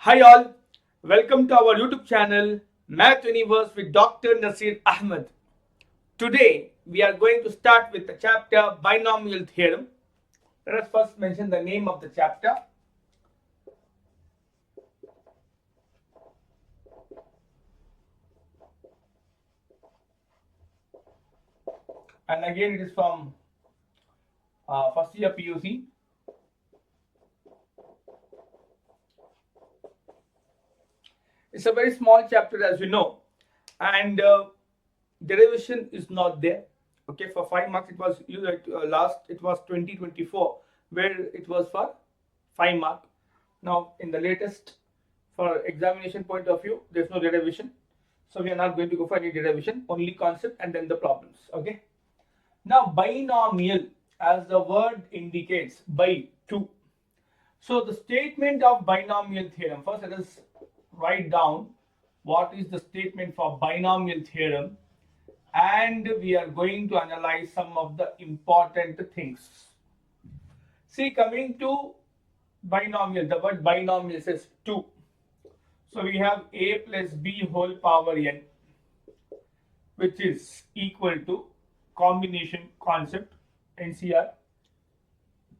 Hi all, welcome to our YouTube channel Math Universe with Dr. Naseer Ahmed. Today we are going to start with the chapter Binomial Theorem. Let us first mention the name of the chapter. And again it is from first year PUC. It's a very small chapter as you know, and derivation is not there. Okay, for 5 marks it was last it was 2024 where it was for 5 mark. Now in the latest, for examination point of view, there's no derivation, so we are not going to go for any derivation, only concept and then the problems. Okay, now binomial, as the word indicates, by 2. So the statement of binomial theorem, first let us write down what is the statement for binomial theorem, and we are going to analyze some of the important things. See, coming to binomial, the word binomial says 2. So we have a plus b whole power n, which is equal to combination concept NCR.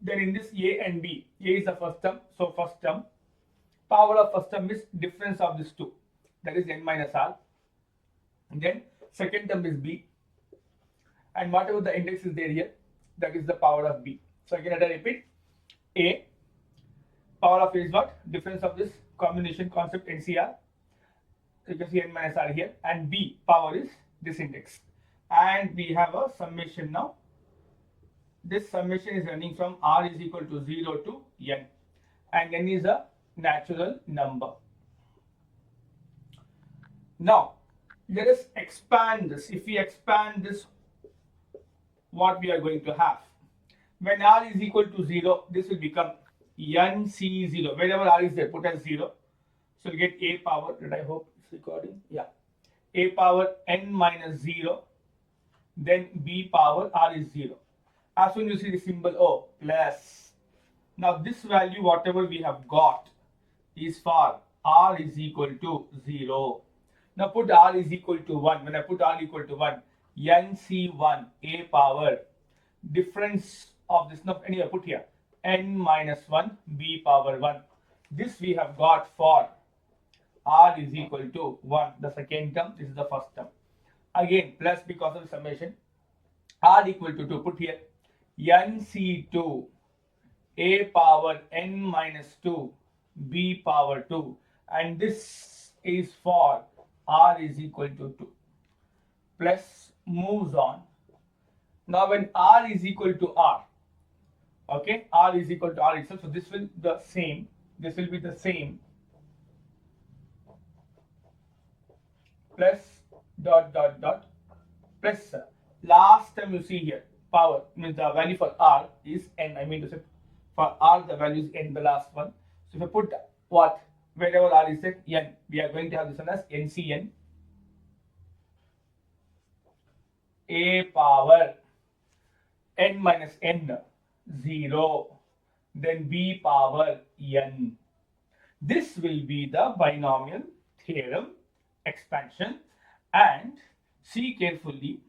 Then in this a and b, a is the first term, so first term, power of first term is difference of these two, that is n minus r. And then second term is b, and whatever the index is there here, that is the power of b. So again let I repeat, a power of a is what? Difference of this combination concept NCR. You can see n minus r here, and b power is this index, and we have a summation now. This summation is running from r is equal to 0 to n, and n is a natural number. Now let us expand this. If we expand this, what we are going to have, when r is equal to 0, this will become nc0. Wherever r is there, put as 0. So we get a power, that I hope it's recording, yeah, a power n minus 0, then b power r is 0. As soon as you see the symbol O, plus. Now this value, whatever we have got, is for r is equal to 0. Now put r is equal to 1. When I put r equal to 1, nc1 a power, difference of this, no, anyway, put here n minus 1 b power 1. This we have got for r is equal to 1, the second term. This is the first term. Again plus, because of the summation, r equal to 2, put here nc2 a power n minus 2 b power 2, and this is for r is equal to 2. Plus moves on. Now when r is equal to r, okay, r is equal to r itself, so this will be the same, this will be the same, plus dot dot dot plus last time you see here power means the value for r is n. I mean to say for r the value is n, the last one. So if I put what, wherever r is set n, we are going to have this one as ncn a power n minus n 0, then b power n. This will be the binomial theorem expansion. And see carefully,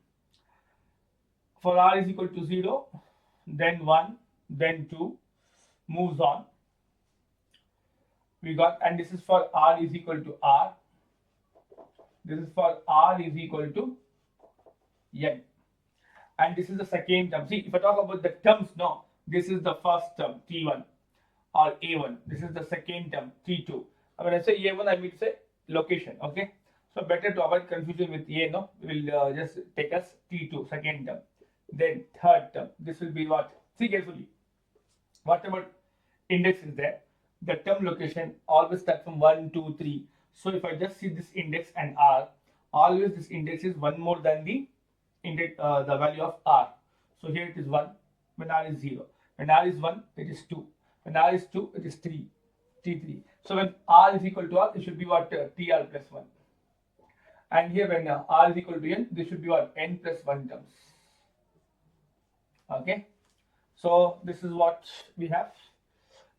for r is equal to 0, then 1, then 2, moves on. We got, and this is for r is equal to r. This is for r is equal to n. And this is the second term. See, if I talk about the terms now, this is the first term, t1 or a1. This is the second term, t2. When I say a1, I mean to say location. Okay. So better to avoid confusion with a, no, we will just take as t2, second term. Then third term, this will be what? See carefully, whatever index is there, the term location always start from 1, 2, 3. So if I just see this index and r, always this index is one more than the index, the value of r. So here it is 1 when r is 0. When r is 1, it is 2. When r is 2, it is 3, t3. So when r is equal to r, it should be what? Tr plus 1. And here when r is equal to n, this should be what? N plus 1 terms. Okay. So this is what we have.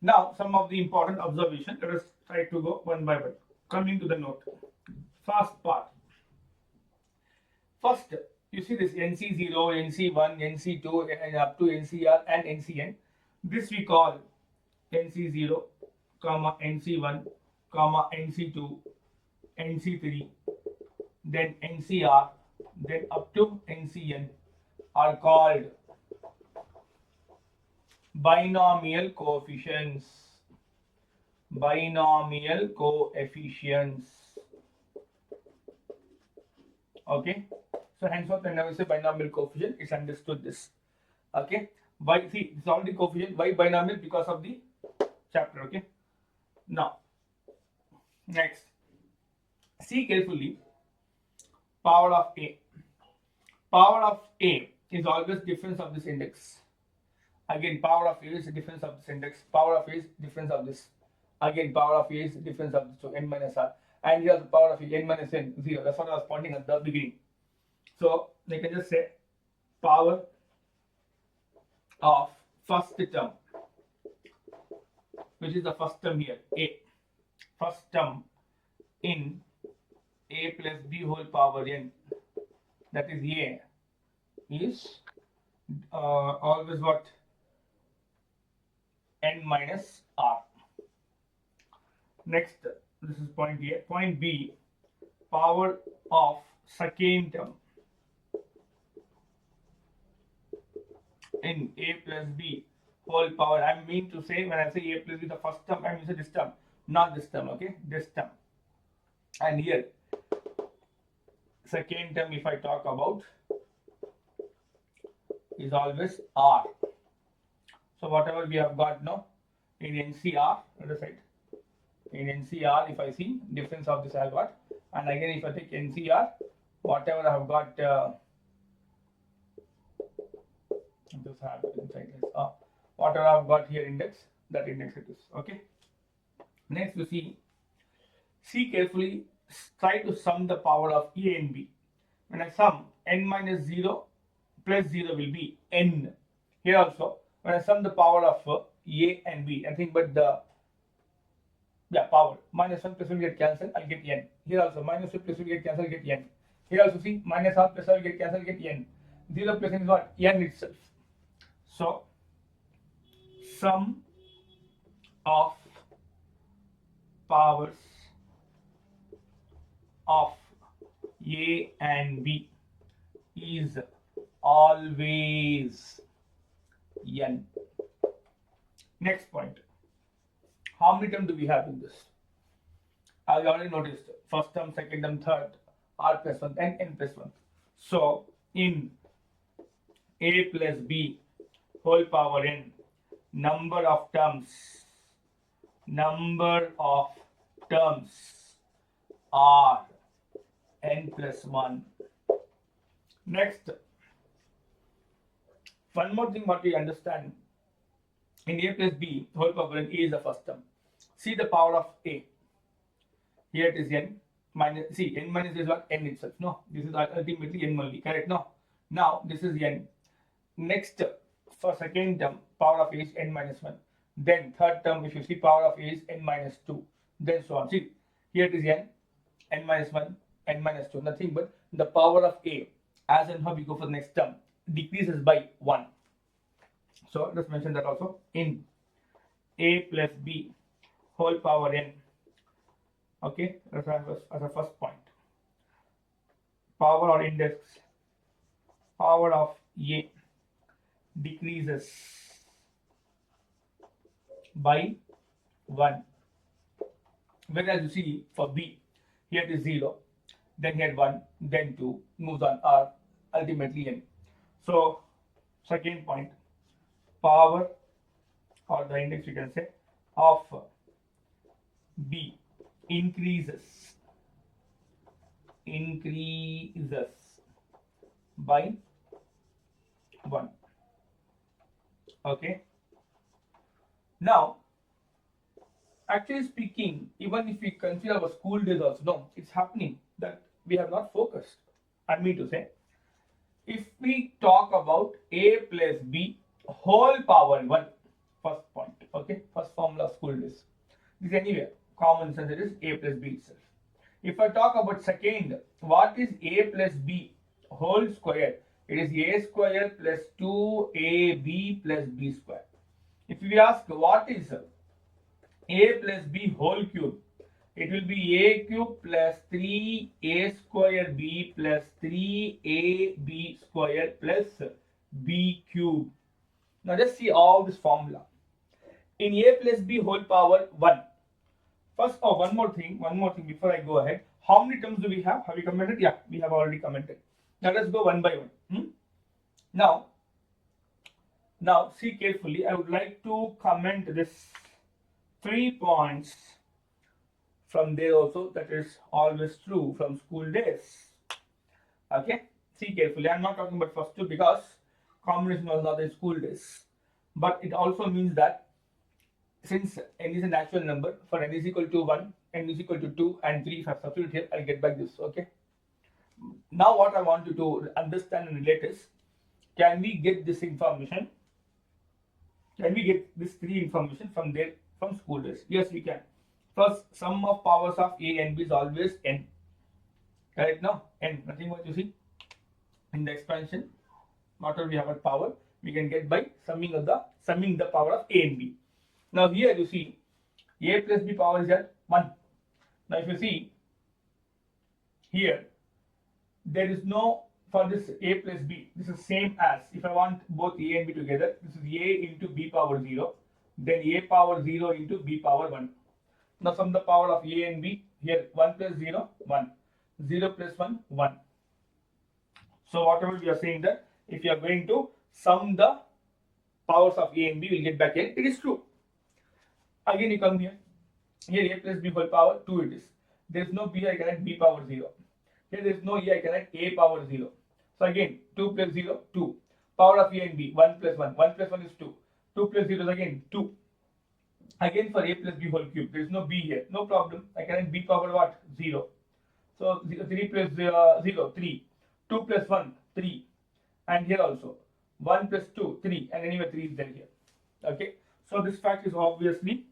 Now, some of the important observation. Let us try to go one by one. Coming to the note. First part. First, you see this NC0, NC1, NC2, and up to NCR and NCN. This we call NC0, comma NC1, comma NC2, NC3, then NCR, then up to NCN are called binomial coefficients. Binomial coefficients. Okay. So henceforth, whenever we say binomial coefficient, it's understood this. Okay. Why? See, it's already coefficient. Why binomial? Because of the chapter. Okay. Now, next, see carefully. Power of A. Power of A is always difference of this index. Again, power of A is the difference of this index. Power of A is difference of this. Again, power of A is the difference of this. So n minus r. And here the power of n minus n 0. That's what I was pointing at the beginning. So they can just say power of first term, which is the first term here, A. First term in A plus B whole power n, that is A, is always what? N minus r. Next, this is point A. Point B, power of second term in A plus B whole power. I mean to say, when I say A plus B, the first term, I mean to say this term, not this term, okay? This term. And here, second term, if I talk about, is always R. So whatever we have got now in NCR, other side. In NCR, if I see difference of this I have got, and again if I take NCR, whatever I have got, this have inside this. Whatever I have got here index, that index it is. Okay. Next you see carefully. Try to sum the power of A and B. When I sum, n minus 0 plus 0 will be n. Here also, when I sum the power of A and B, nothing but the power. Minus 1 plus 1 will get cancelled, I'll get n. Here also, minus 2 plus 2 will get cancelled, get n. Here also see, minus half plus half will get cancelled, get n. 0 plus n is what? N itself. So, sum of powers of A and B is always n. Next point. How many terms do we have in this? As you already noticed, first term, second term, third, r plus 1 and n plus 1. So, in A plus B whole power n, number of terms are n plus 1. Next, one more thing what we understand, in A plus B whole power n, A is the first term. See the power of A. Here it is n minus, see n minus is what? N itself. No, this is ultimately n only, correct? No. Now this is n. Next, for second term, power of A is n minus 1. Then third term, if you see, power of A is n minus 2. Then so on. See, here it is n minus 1, n minus 2. Nothing but the power of A, as and how we go for the next term, decreases by 1. So let's mention that also. In A plus B whole power n. Okay, that's as a first point. Power or index, power of A decreases by 1. Whereas you see for B, here it is 0, then here 1, then 2, moves on R, ultimately n. So, second point, power or the index you can say of B increases by 1. Okay. Now, actually speaking, even if we consider our school days also, no, it's happening that we have not focused. I mean to say, if we talk about A plus B whole power 1, first point. Okay, first formula of school days. This anyway, common sense, it is a plus b itself. If I talk about second, what is a plus b whole square? It is a square plus 2ab plus b square. If we ask what is a plus b whole cube, it will be a cube plus 3a square b plus 3ab square plus b cube. Now just see all this formula. In a plus b whole power 1. First, one more thing before I go ahead. How many terms do we have? Have we commented? Yeah, we have already commented. Now let's go one by one. Now see carefully. I would like to comment this 3 points from there also. That is always true from school days. Okay, see carefully. I'm not talking about first two because combination was not in school days, but it also means that since n is a natural number, for n is equal to 1, n is equal to 2 and 3, if I substitute here, I'll get back this. Okay. Now what I want you to understand and relate is, can we get this information? Can we get this 3 information from there, from school days? Yes, we can. First, sum of powers of a and b is always n. Correct? Now, n, nothing what you see in the expansion, whatever we have at power, we can get by summing the power of a and b. Now here you see a plus b power is at 1. Now if you see here, there is no, for this a plus b, this is same as, if I want both a and b together, this is a into b power 0, then a power 0 into b power 1. Now sum the power of a and b, here 1 plus 0, 1, 0 plus 1, 1. So whatever we are saying that, if you are going to sum the powers of a and b, we will get back n. It is true. Again you come here a plus b whole power 2 it is. There is no b, I can write b power 0. Here there is no a, I can write a power 0. So again 2 plus 0, 2. Power of a and b, 1 plus 1. 1 plus 1 is 2. 2 plus 0 is again 2. Again for a plus b whole cube, there is no b here. No problem. I can write b power what? 0. So 3 plus 0, 3. 2 plus 1, 3. And here also 1 plus 2, 3. And anyway 3 is there here. Okay. So this fact is obviously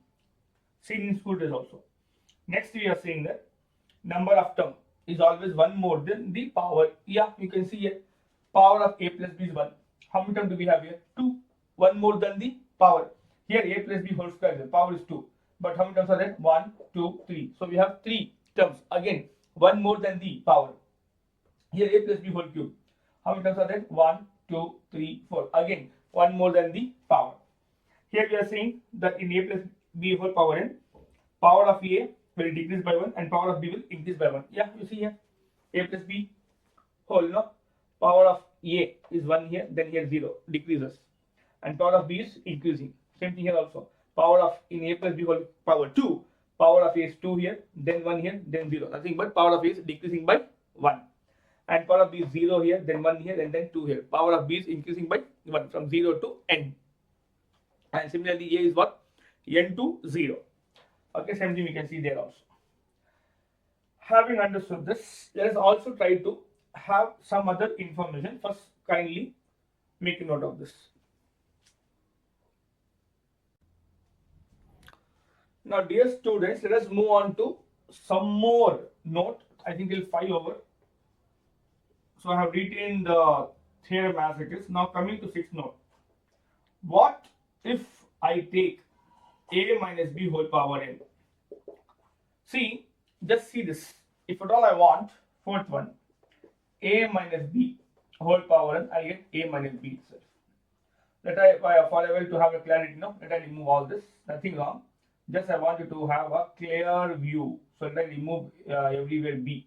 seen in school days also. Next we are saying that number of term is always 1 more than the power. Yeah, you can see here power of a plus b is 1. How many terms do we have here? 2. 1 more than the power. Here a plus b whole square, the power is 2. But how many terms are there? 1, 2, 3. So we have 3 terms. Again 1 more than the power. Here a plus b whole cube. How many terms are there? 1, 2, 3, 4. Again 1 more than the power. Here we are saying that in a plus b whole power n, power of a will decrease by 1 and power of b will increase by 1. Yeah, you see here a plus b whole, no, power of a is 1 here, then here 0, decreases, and power of b is increasing. Same thing here also. Power of in a plus b whole power 2, power of a is 2 here, then 1 here, then 0. Nothing but power of a is decreasing by 1. And power of b is 0 here, then 1 here, and then 2 here. Power of b is increasing by 1 from 0 to n. And similarly a is what? N to 0. Okay, same thing we can see there also. Having understood this, let us also try to have some other information. First, kindly make a note of this. Now dear students, let us move on to some more note. I think till 5 over. So I have retained the theorem as it is. Now coming to 6th note. What if I take a minus b whole power n? See, just see this. If at all I want, 4th one, a minus b whole power n, I get a minus b itself. Let I, for a while to have a clarity, no, let I remove all this, nothing wrong. Just I want you to have a clear view. So let I remove everywhere b.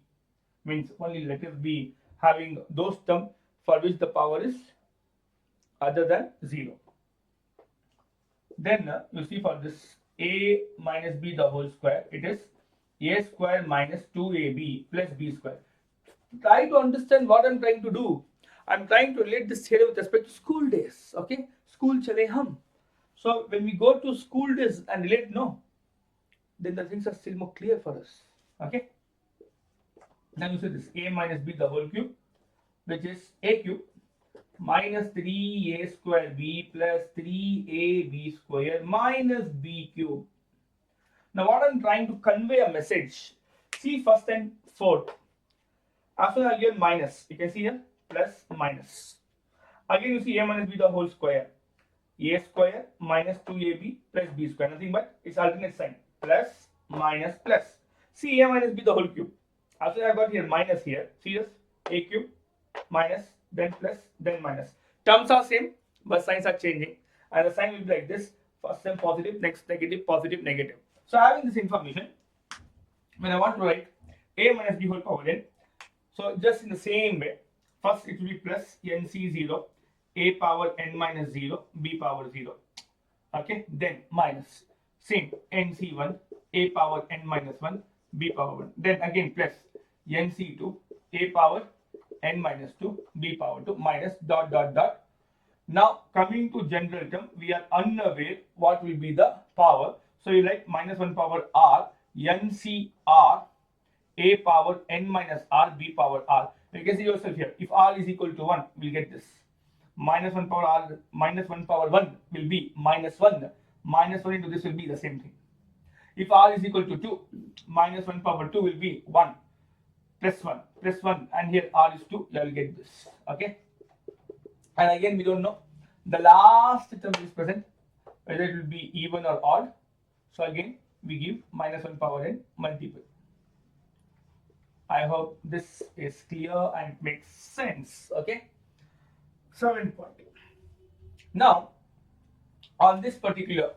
Means only let us be having those terms for which the power is other than 0. Then you see for this a minus b the whole square, it is a square minus 2ab plus b square. Try to understand what I'm trying to do. I'm trying to relate this theory with respect to school days. Okay, school chale hum. So when we go to school days and relate, no, then the things are still more clear for us. Okay. Now you see this a minus b the whole cube, which is a cube minus 3a square b plus 3ab square minus b cube. Now what I'm trying to convey a message. See first and fourth. As soon as I get minus, you can see here plus minus. Again you see a minus b the whole square. A square minus 2ab plus b square. Nothing but its alternate sign. Plus minus plus. See a minus b the whole cube. As soon as I got here minus here. See this a cube minus then plus then minus. Terms are same but signs are changing. And the sign will be like this. First time positive, next negative, positive, negative. So having this information, when I want to write a minus b whole power n, so just in the same way, first it will be plus nc0, a power n minus 0, b power 0. Okay, then minus, same nc1, a power n minus 1, b power 1. Then again plus nc2, a power n minus 2, b power 2, minus dot dot dot. Now coming to general term, we are unaware what will be the power. So you write minus 1 power r, ncr, a power n minus r, b power r. You can see yourself here. If r is equal to 1, we'll get this. Minus 1 power r, minus 1 power 1 will be minus 1. Minus 1 into this will be the same thing. If r is equal to 2, minus 1 power 2 will be 1. Plus 1, and here r is 2, you will get this. Okay. And again, we don't know the last term is present, whether it will be even or odd. So again, we give minus 1 power n multiple. I hope this is clear and makes sense. Okay. 7 point. Now, on this particular,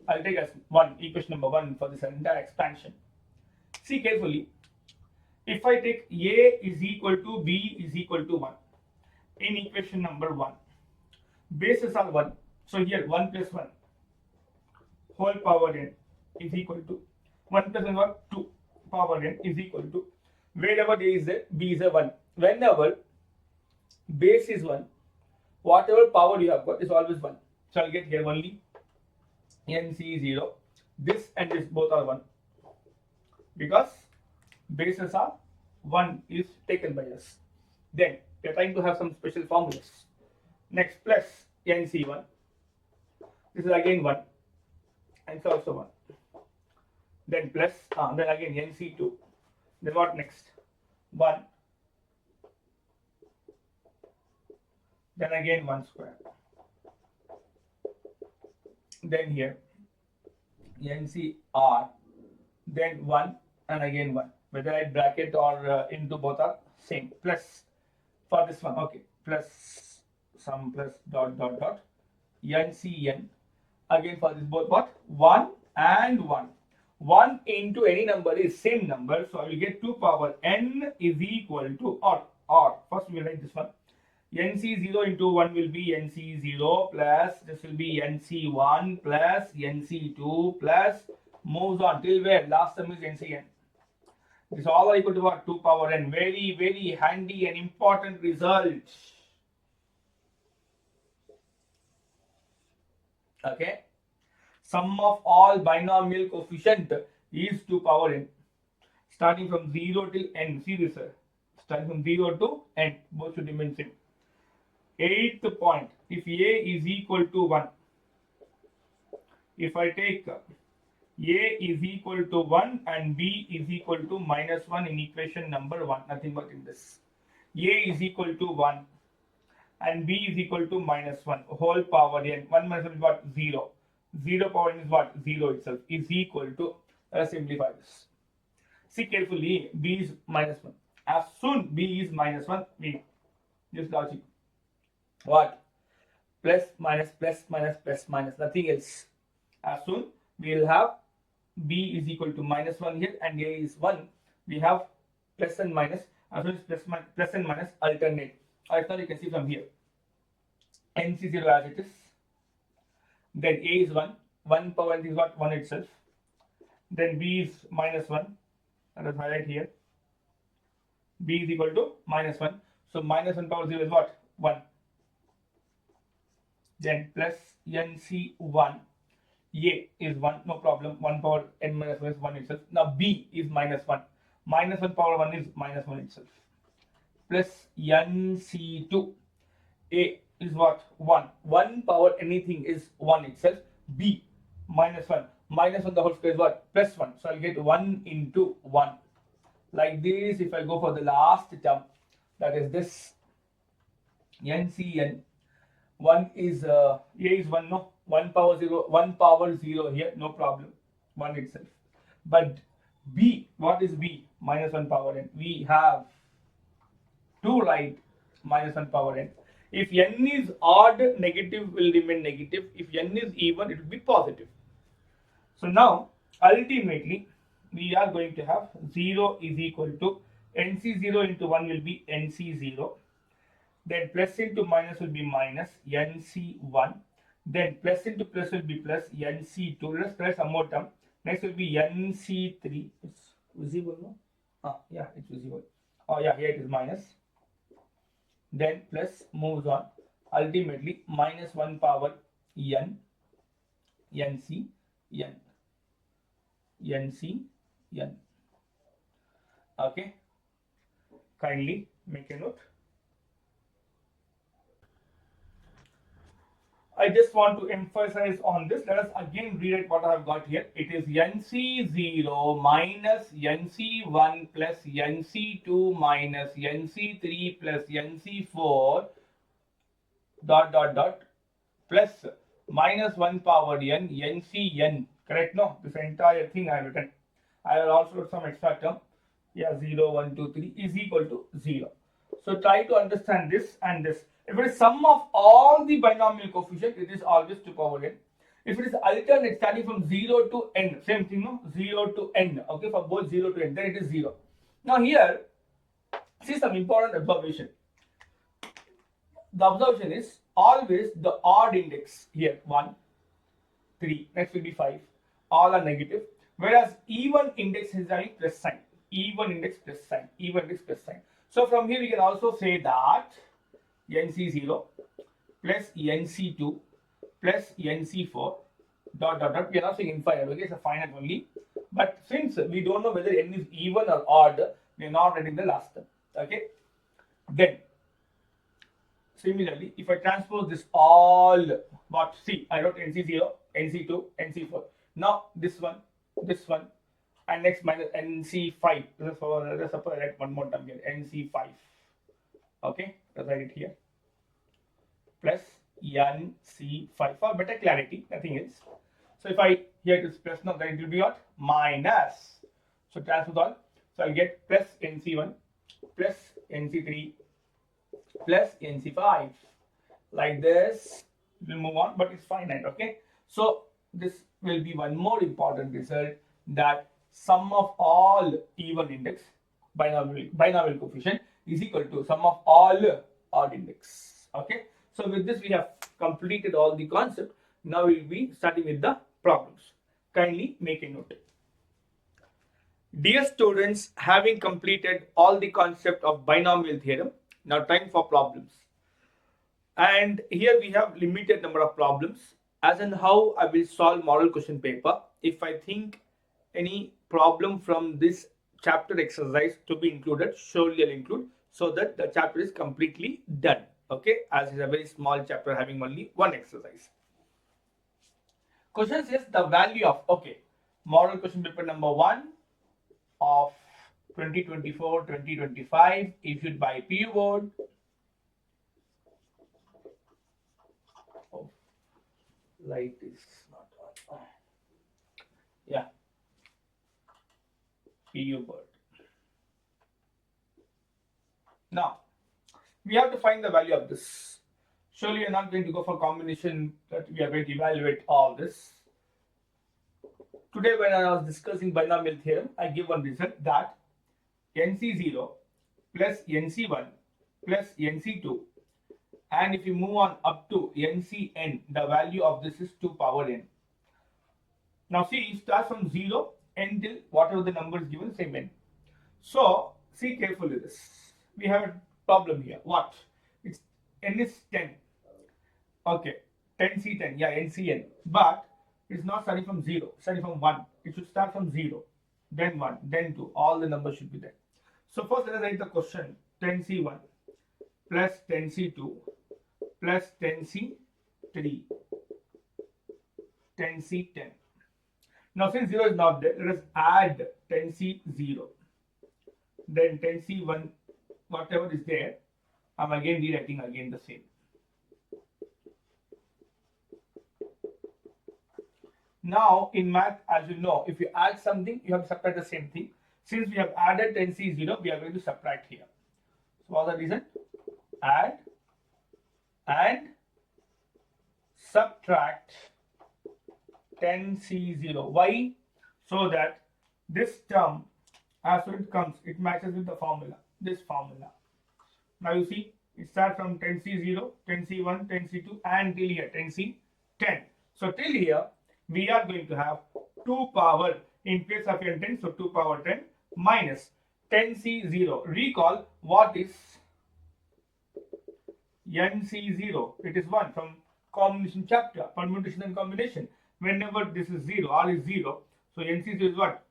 I'll take as equation number 1 for this entire expansion. See carefully. If I take a is equal to b is equal to 1 in equation number 1, bases are 1. So here 1 plus 1 whole power n is equal to 1 plus 1 what 2 power n is equal to, wherever a is there, b is a 1. Whenever base is 1, whatever power you have got is always 1. So I'll get here only nc0. This and this both are 1 because bases are 1 is taken by us. Then we are trying to have some special formulas. Next plus nc1. This is again 1 and it's also 1. Then plus then again nc2. Then what next? 1. Then again 1 square. Then here ncr. Then 1 and again 1. Whether I bracket or into both are same. Plus for this one, okay, plus some plus dot dot dot ncn. Again for this both what 1 and 1. 1 into any number is same number, so I will get 2 power n is equal to or. First we will write this one. nc0 into 1 will be nc0 plus this will be nc1 plus nc2 plus moves on till where last term is ncn. This all are equal to what 2 power n. Very very handy and important result. Okay. Sum of all binomial coefficient is 2 power n. Starting from 0 till n. See this sir. Starting from 0 to n. Both should remain same. 8th point. If a is equal to 1. If I take a is equal to 1 and b is equal to minus 1 in equation number 1. Nothing but in this. A is equal to 1 and b is equal to minus 1 whole power n. 1 minus 1 is what? 0. 0 power n is what? 0 itself is equal to, let us simplify this. See carefully, b is minus 1. As soon b is minus 1, we just logic. What? Plus minus plus minus plus minus, nothing else. As soon we will have b is equal to minus 1 here and a is 1. We have plus and minus. As soon as plus and minus alternate. Alright, now you can see from here. nc0 as it is. Then a is 1. 1 power n is what? 1 itself. Then b is minus 1. Let us highlight here. B is equal to minus 1. So minus 1 power 0 is what? 1. Then plus nc1. A is 1, no problem. 1 power n minus 1 is 1 itself. Now b is minus 1. Minus 1 power 1 is minus 1 itself. plus nc2. A is what? 1. 1 power anything is 1 itself. B minus 1. Minus 1 the whole square is what? Plus 1. So I'll get 1 into 1. Like this, if I go for the last term, that is this NCN. 1 is A is 1, no? 1 power 0, 1 power 0 here, no problem. 1 itself. But B, what is B? Minus 1 power n. We have 2, right? Minus 1 power n. If n is odd, negative will remain negative. If n is even, it will be positive. So now, ultimately, we are going to have 0 is equal to nc0 into 1 will be nc0. Then plus into minus will be minus nc1. Then plus into plus will be plus nc2. Let's press one more term. Next will be nc3. It's visible, no? Yeah, it's visible. Oh yeah, here it is minus. Then plus moves on. Ultimately minus 1 power n, nc, n, nc, n. Okay. Kindly make a note. I just want to emphasize on this. Let us again rewrite what I have got here. It is nc0 minus nc1 plus nc2 minus nc3 plus nc4 dot plus minus 1 power n ncn. Correct? No? This entire thing I have written. I will also write some extra term. Yeah, 0, 1, 2, 3 is equal to 0. So try to understand this and this. If it is sum of all the binomial coefficients, it is always 2 power n. If it is alternate starting from 0 to n, same thing, no? 0 to n, okay, for both 0 to n, then it is 0. Now here, see some important observation. The observation is always the odd index here, 1, 3, next will be 5, all are negative, whereas even index is having plus sign, even index plus sign, even index plus sign. So from here we can also say that nc0 plus nc2 plus nc4 dot. We are not saying infinite, okay, it's a finite only. But since we don't know whether n is even or odd, we are not writing the last term. Okay. Then similarly, if I transpose this all, what? See, I wrote nc0, nc2, nc4. Now this one, and next minus nc5. Let's suppose I write one more term here, nc5. Okay, let's write it here. Plus nc5 for better clarity, nothing else. So if I here it is plus, no, then it will be what? Minus. So transpose all. So I'll get plus nc1 plus nc3 plus nc5. Like this, we'll move on, but it's finite. Okay. So this will be one more important result, that sum of all even index binomial coefficient is equal to sum of all odd index. Okay. So with this we have completed all the concept. Now we will be starting with the problems. Kindly make a note. Dear students, having completed all the concept of binomial theorem, now time for problems. And here we have limited number of problems, as in how I will solve model question paper. If I think any problem from this chapter exercise to be included, surely I'll include, so that the chapter is completely done. Okay, as it's a very small chapter having only one exercise. Question says the value of, okay, model question paper number 1 of 2024-2025 issued by PU board. Oh, light is not on. Yeah, PU board. Now we have to find the value of this. Surely you're not going to go for combination, that we are going to evaluate all this. Today when I was discussing binomial theorem, I give one result that nc0 plus nc1 plus nc2, and if you move on up to ncn, the value of this is 2 power n. Now see, it starts from 0 until whatever the number is given, same n. So see carefully this. We have a problem here. What? It's n is 10. Okay, 10c10, yeah, ncn. But it's not starting from 0, starting from 1. It should start from 0, then 1, then 2. All the numbers should be there. So first let us write the question. 10C1 plus 10C2 plus 10C3 10C10. Now since 0 is not there, let us add 10C0, then 10C1, whatever is there, I'm again rewriting again the same. Now in math, as you know, if you add something, you have to subtract the same thing. Since we have added 10C0, we are going to subtract here. So what's the reason? Add and subtract 10C0. Why? So that this term, as it comes, it matches with the formula, this formula. Now you see, it starts from 10C0, 10C1, 10C2 and till here 10C10. So till here, we are going to have 2 power in place of n10, so 2 power 10 minus 10C0. Recall what is NC0? It is 1 from combination chapter, permutation and combination. Whenever this is 0, R is 0, so NC0 is what?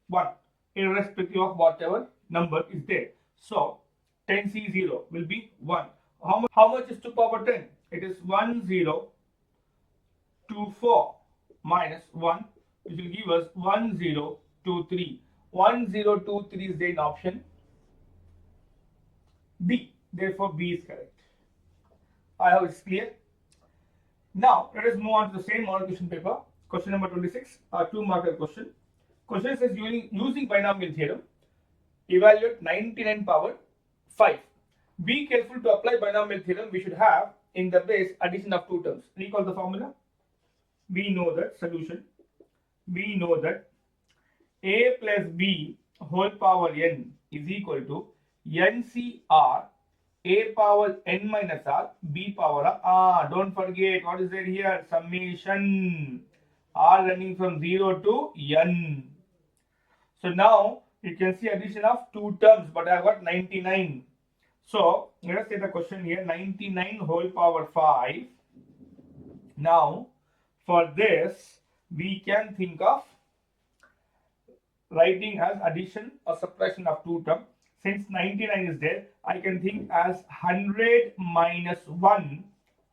1, irrespective of whatever number is there. So 10C0 will be 1. How much is 2 power 10? It is 1024 minus 1, which will give us 1023. 1023 is there in option B. Therefore, B is correct. I hope it's clear. Now, let us move on to the same model question paper. Question number 26, a 2-marker question. Question says using binomial theorem, evaluate 99 power 5. Be careful to apply binomial theorem. We should have in the base addition of 2 terms. Recall the formula. We know that solution. We know that a plus b whole power n is equal to NCR a power n minus r b power r. Don't forget what is there here, summation, r running from 0 to n. So now you can see addition of 2 terms, but I have got 99. So let us say the question here, 99 whole power 5. Now for this we can think of writing as addition or subtraction of 2 terms. Since 99 is there, I can think as 100 minus 1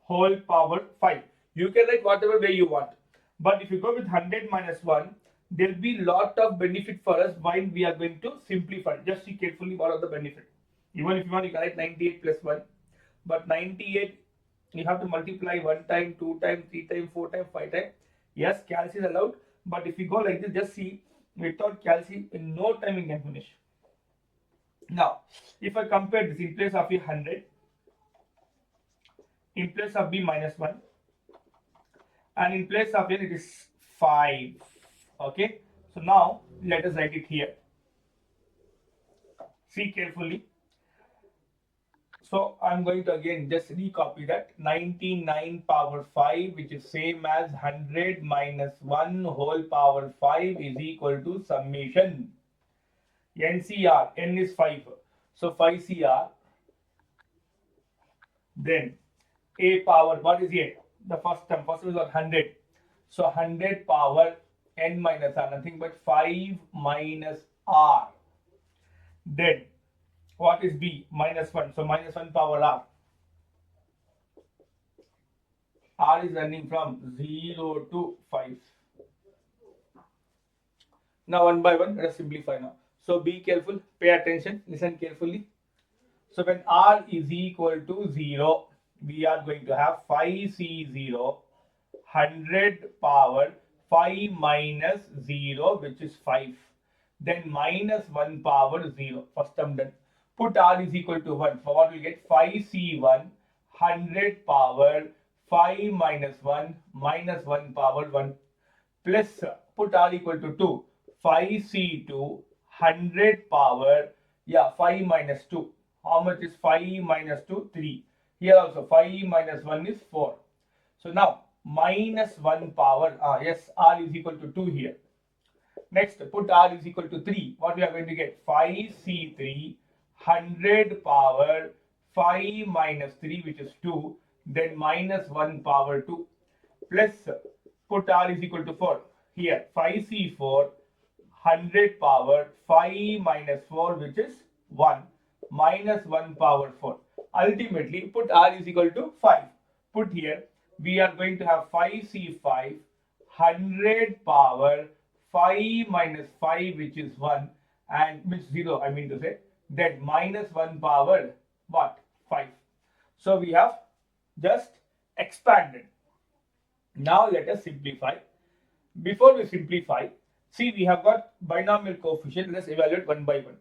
whole power 5. You can write whatever way you want. But if you go with 100 minus 1, there will be lot of benefit for us while we are going to simplify. Just see carefully what are the benefit. Even if you want, you can write 98 plus 1. But 98, you have to multiply 1 time, 2 time, 3 time, 4 time, 5 time. Yes, calc is allowed. But if you go like this, just see, without calc, in no time you can finish. Now, if I compare this, in place of a 100, in place of b minus 1, and in place of n it is 5. Okay, so now let us write it here. See carefully. So I'm going to again just recopy that. 99 power 5, which is same as 100 minus 1 whole power 5 is equal to summation NCR, n is 5, so 5CR, then a power, what is it? The first term, first is 100, so 100 power n minus r, nothing but 5 minus r. Then what is b? Minus 1, so minus 1 power r. R is running from 0 to 5. Now one by one, let us simplify now. So be careful, pay attention, listen carefully. So when r is equal to 0, we are going to have 5C0, 100 power 5 minus 0, which is 5. Then minus 1 power 0, first term done. Put r is equal to 1. For what we get? 5C1, 100 power 5 minus 1, minus 1 power 1, plus put r equal to 2. 5C2, 100 power, 5 minus 2. How much is 5 minus 2? 3. Here also 5 minus 1 is 4. So now minus 1 power, yes, r is equal to 2 here. Next, put r is equal to 3. What we are going to get? 5C3, 100 power 5 minus 3, which is 2. Then minus 1 power 2. Plus, put r is equal to 4. Here, 5C4, 100 power 5 minus 4, which is 1. minus 1 power 4. Ultimately, put r is equal to 5. Put here, we are going to have 5c5 100 power 5 minus 5, which is 1, and which 0, I mean to say, then minus 1 power what? 5. So we have just expanded. Now let us simplify. Before we simplify, see, we have got binomial coefficient. Let's evaluate one by one.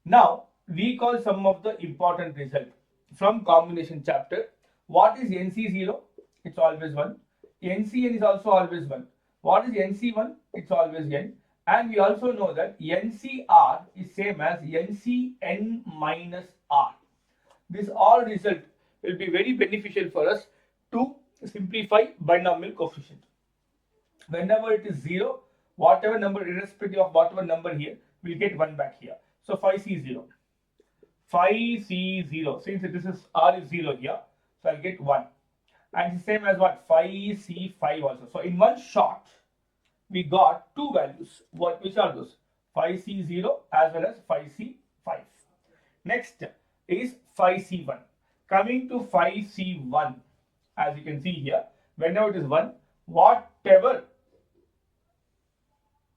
Now recall some of the important result from combination chapter. What is NC0? It's always 1. NCN is also always 1. What is NC1? It's always n. And we also know that NCR is same as NCN minus R. This all result will be very beneficial for us to simplify binomial coefficient. Whenever it is 0, whatever number, irrespective of whatever number here, we'll get 1 back here. So 5c0. 5c0. Since this is r is 0 here, so I'll get 1. And the same as what? 5c5 also. So in one shot, we got two values. Which are those? 5c0 as well as 5c5. Next is 5c1. Coming to 5c1, as you can see here, whenever it is 1, whatever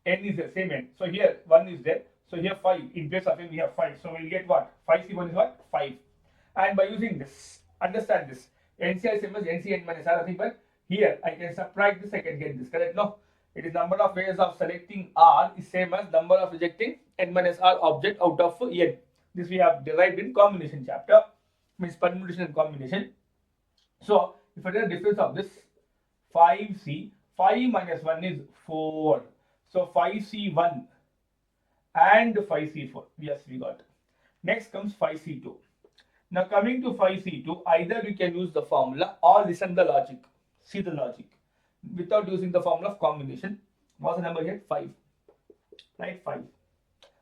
n is the same n. So here 1 is there. So here 5. In place of n we have 5. So we'll get what? 5c1 is what? 5. And by using this, understand this. NCR is same as NCN minus R, nothing but here I can subtract this, I can get this. Correct? No. It is number of ways of selecting R is same as number of rejecting n minus R object out of n. This we have derived in combination chapter, means permutation and combination. So if it is a difference of this 5c, 5 minus 1 is 4. So 5c1 and 5c4. Yes, we got. Next comes 5c2. Now coming to 5c2, either we can use the formula or listen the logic. See the logic. Without using the formula of combination. What's the number here? 5. Right? 5.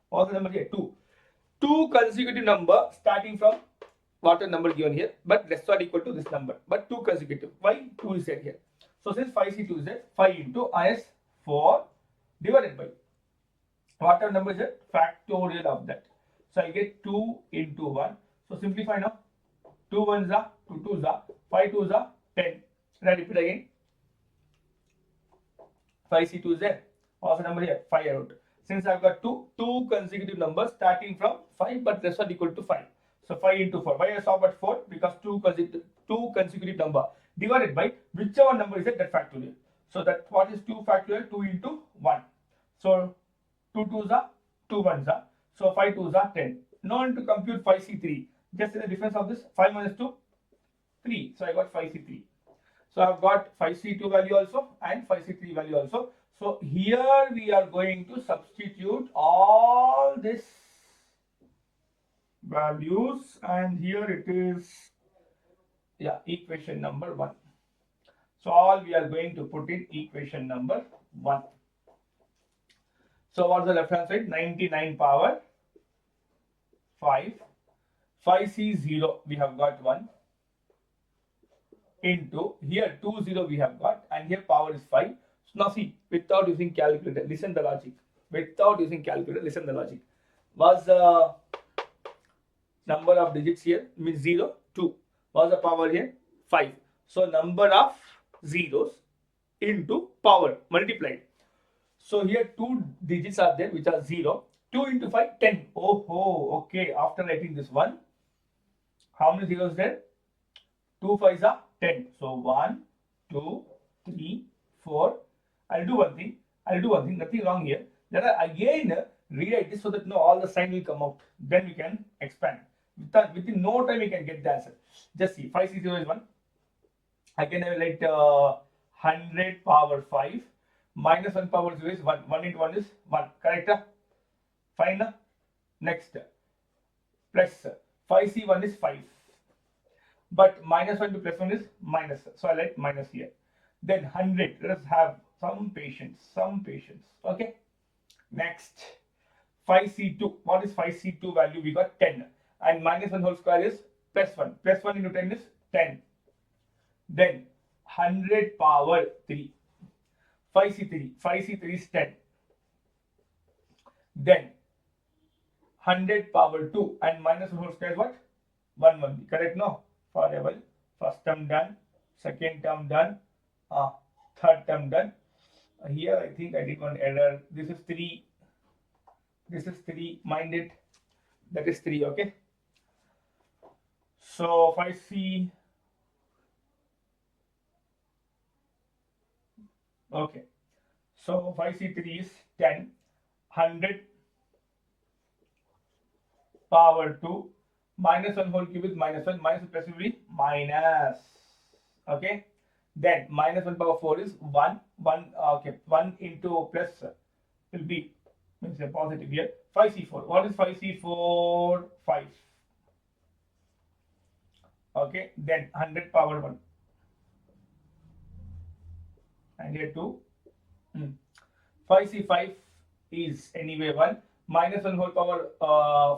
What's the number here? 2. Two consecutive number starting from whatever number given here, but less or equal to this number. But 2 consecutive. Why? 2 is there here. So since 5c2 is there, 5 into is 4 divided by whatever number is there, factorial of that. So I get 2 into 1. So simplify now. 2 1s are 2 2s are 5 2s are 10. Then I repeat again. 5c2 is there. What's the number here? 5 I wrote. Since I've got two consecutive numbers starting from 5 but less or equal to 5. So 5 into 4. Why I saw but 4? Because two consecutive number divided by whichever number is there, that factorial. So that what is 2 factorial? 2 into 1. So 2 2s are 2 1s are. So 5 2s are 10. Now I need to compute 5c3. Just the difference of this 5 minus 2, 3. So I got 5c3. So I've got 5c2 value also and 5c3 value also. So here we are going to substitute all this values, and here it is, yeah, equation number 1. So all we are going to put in equation number 1. So what's the left hand side? 99 power 5. 5c0 we have got 1 into here 20 we have got, and here power is 5. So now see, without using calculator, listen the logic. Without using calculator, listen the logic. Was the number of digits here means 0, 2. Was the power here? 5. So number of zeros into power multiplied. So here 2 digits are there which are 0. 2 into 5, 10. Oh, okay. After writing this one, how many zeros there? 2 5s are 10. So 1, 2, 3, 4. I'll do one thing. Nothing wrong here. Let us again rewrite this so that all the sign will come out. Then we can expand. Within no time we can get the answer. Just see, 5c0 is 1. Again I will write 100 power 5 minus 1 power 0 is 1. 1 into 1 is 1. Correct? Fine. Next, plus 5c1 is 5. But minus 1 to plus 1 is minus. So I write minus here. Then 100. Let us have some patience. Okay. Next, 5c2. What is 5c2 value? We got 10. And minus 1 whole square is plus 1. Plus 1 into 10 is 10. Then 100 power 3. 5c3. 5c3 is 10. Then 100 power 2 and minus 1 whole square is what? 1 1. Correct? No? Forever. First term done, second term done, third term done. Here I think I did one error. This is 3. This is 3. Mind it. That is 3. Okay. So if I see, okay. So if I see 3 is 10, 100 power 2 minus 1 whole cube is minus 1, minus plus will be minus. Okay. Then minus 1 power 4 is 1. 1 okay. 1 into plus will be means a positive here. 5c4. What is 5c4? 5. Okay. Then 100 power 1. And here 2. 5c5 is anyway 1. Minus 1 whole power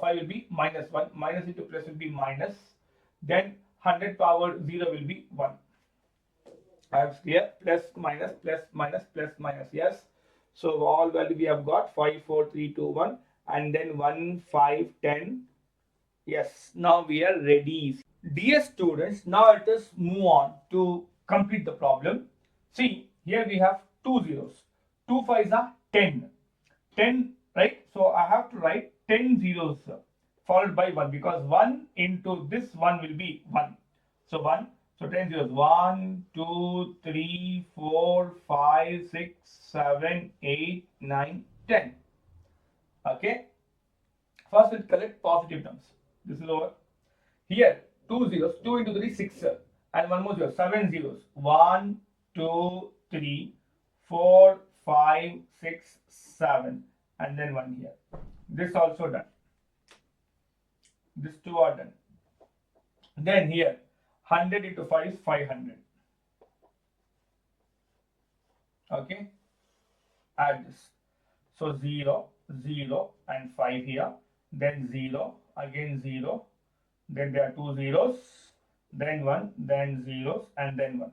5 will be minus 1. Minus into plus will be minus. Then 100 power 0 will be 1. I have clear. Plus minus plus minus plus minus. Yes. So all value we have got 5 4 3 2 1 and then 1 5 10. Yes. Now we are ready. Dear students, now let us move on to complete the problem. See, here we have 2 zeros. 2 5s are 10. 10, right? So I have to write 10 zeros followed by 1 because 1 into this 1 will be 1. So 1. So 10 zeros. 1, 2, 3, 4, 5, 6, 7, 8, 9, 10. Okay. First we'll collect positive terms. This is over. Here 2 zeros. 2 into 3, 6. And one more 0. 7 zeros. 1, 2, 3, 4, 5, 6, 7. And then 1 here. This also done. These 2 are done. Then here 100 into 5 is 500. Okay. Add this. So 0, 0 and 5 here. Then 0. Again 0. Then there are 2 zeros. Then 1. Then zeros and then 1.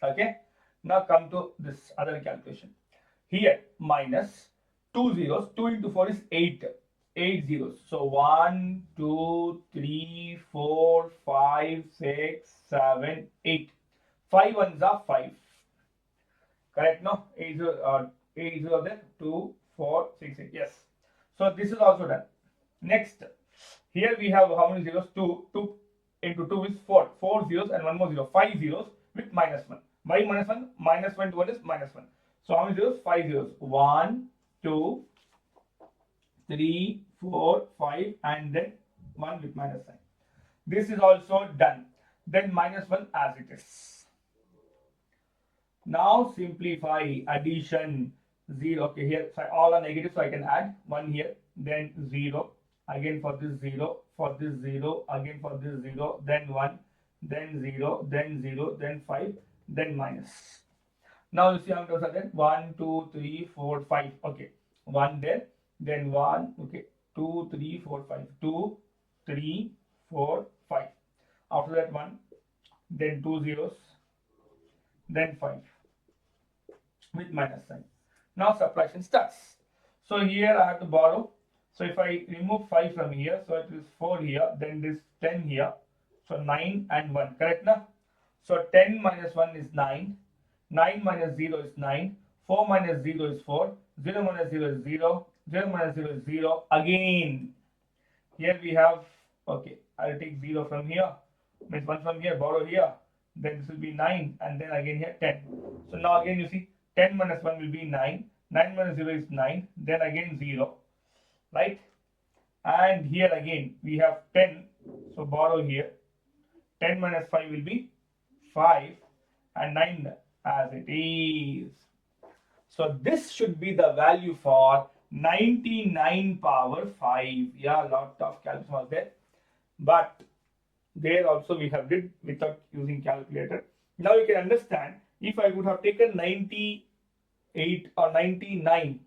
Okay. Now come to this other calculation. Here minus 2 zeros. 2 into 4 is 8. 8 zeros. So 1, 2, 3, 4, 5, 6, 7, 8. 5 ones are 5. Correct? No? 8 zeros there. 2, 4, 6, 8. Yes. So this is also done. Next. Here we have how many zeros? 2. 2 into 2 is 4. 4 zeros and 1 more 0. 5 zeros with minus 1. Why minus 1? Minus 1 to 1 is minus 1. So how many zeros? 5 zeros. 1, 2, 3, 4, 5 and then 1 with minus sign. This is also done. Then minus 1 as it is. Now simplify addition 0. Okay, here so all are negative, so I can add 1 here. Then 0. Again for this 0. For this 0. Again for this 0. Then 1. Then 0. Then 0. Then 5. Then minus. Now you see how many terms are there? 1, 2, 3, 4, 5. Okay. 1 there. Then 1. Okay. 2, 3, 4, 5. 2, 3, 4, 5. After that 1. Then 2 zeros. Then 5. With minus sign. Now subtraction starts. So here I have to borrow. So if I remove 5 from here, so it is 4 here, then this 10 here. So 9 and 1. Correct now? So 10 minus 1 is 9. 9 minus 0 is 9. 4 minus 0 is 4. 0 minus 0 is 0. 0 minus 0 is 0. Again, here we have, okay, I'll take 0 from here. Means 1 from here, borrow here. Then this will be 9. And then again here 10. So now again you see 10 minus 1 will be 9. 9 minus 0 is 9. Then again 0. Right? And here again we have 10. So borrow here. 10 minus 5 will be 5. And 9 as it is. So this should be the value for 99 power 5. Yeah, lot of calculation was there. But there also we have did without using calculator. Now you can understand if I would have taken 98 or 99,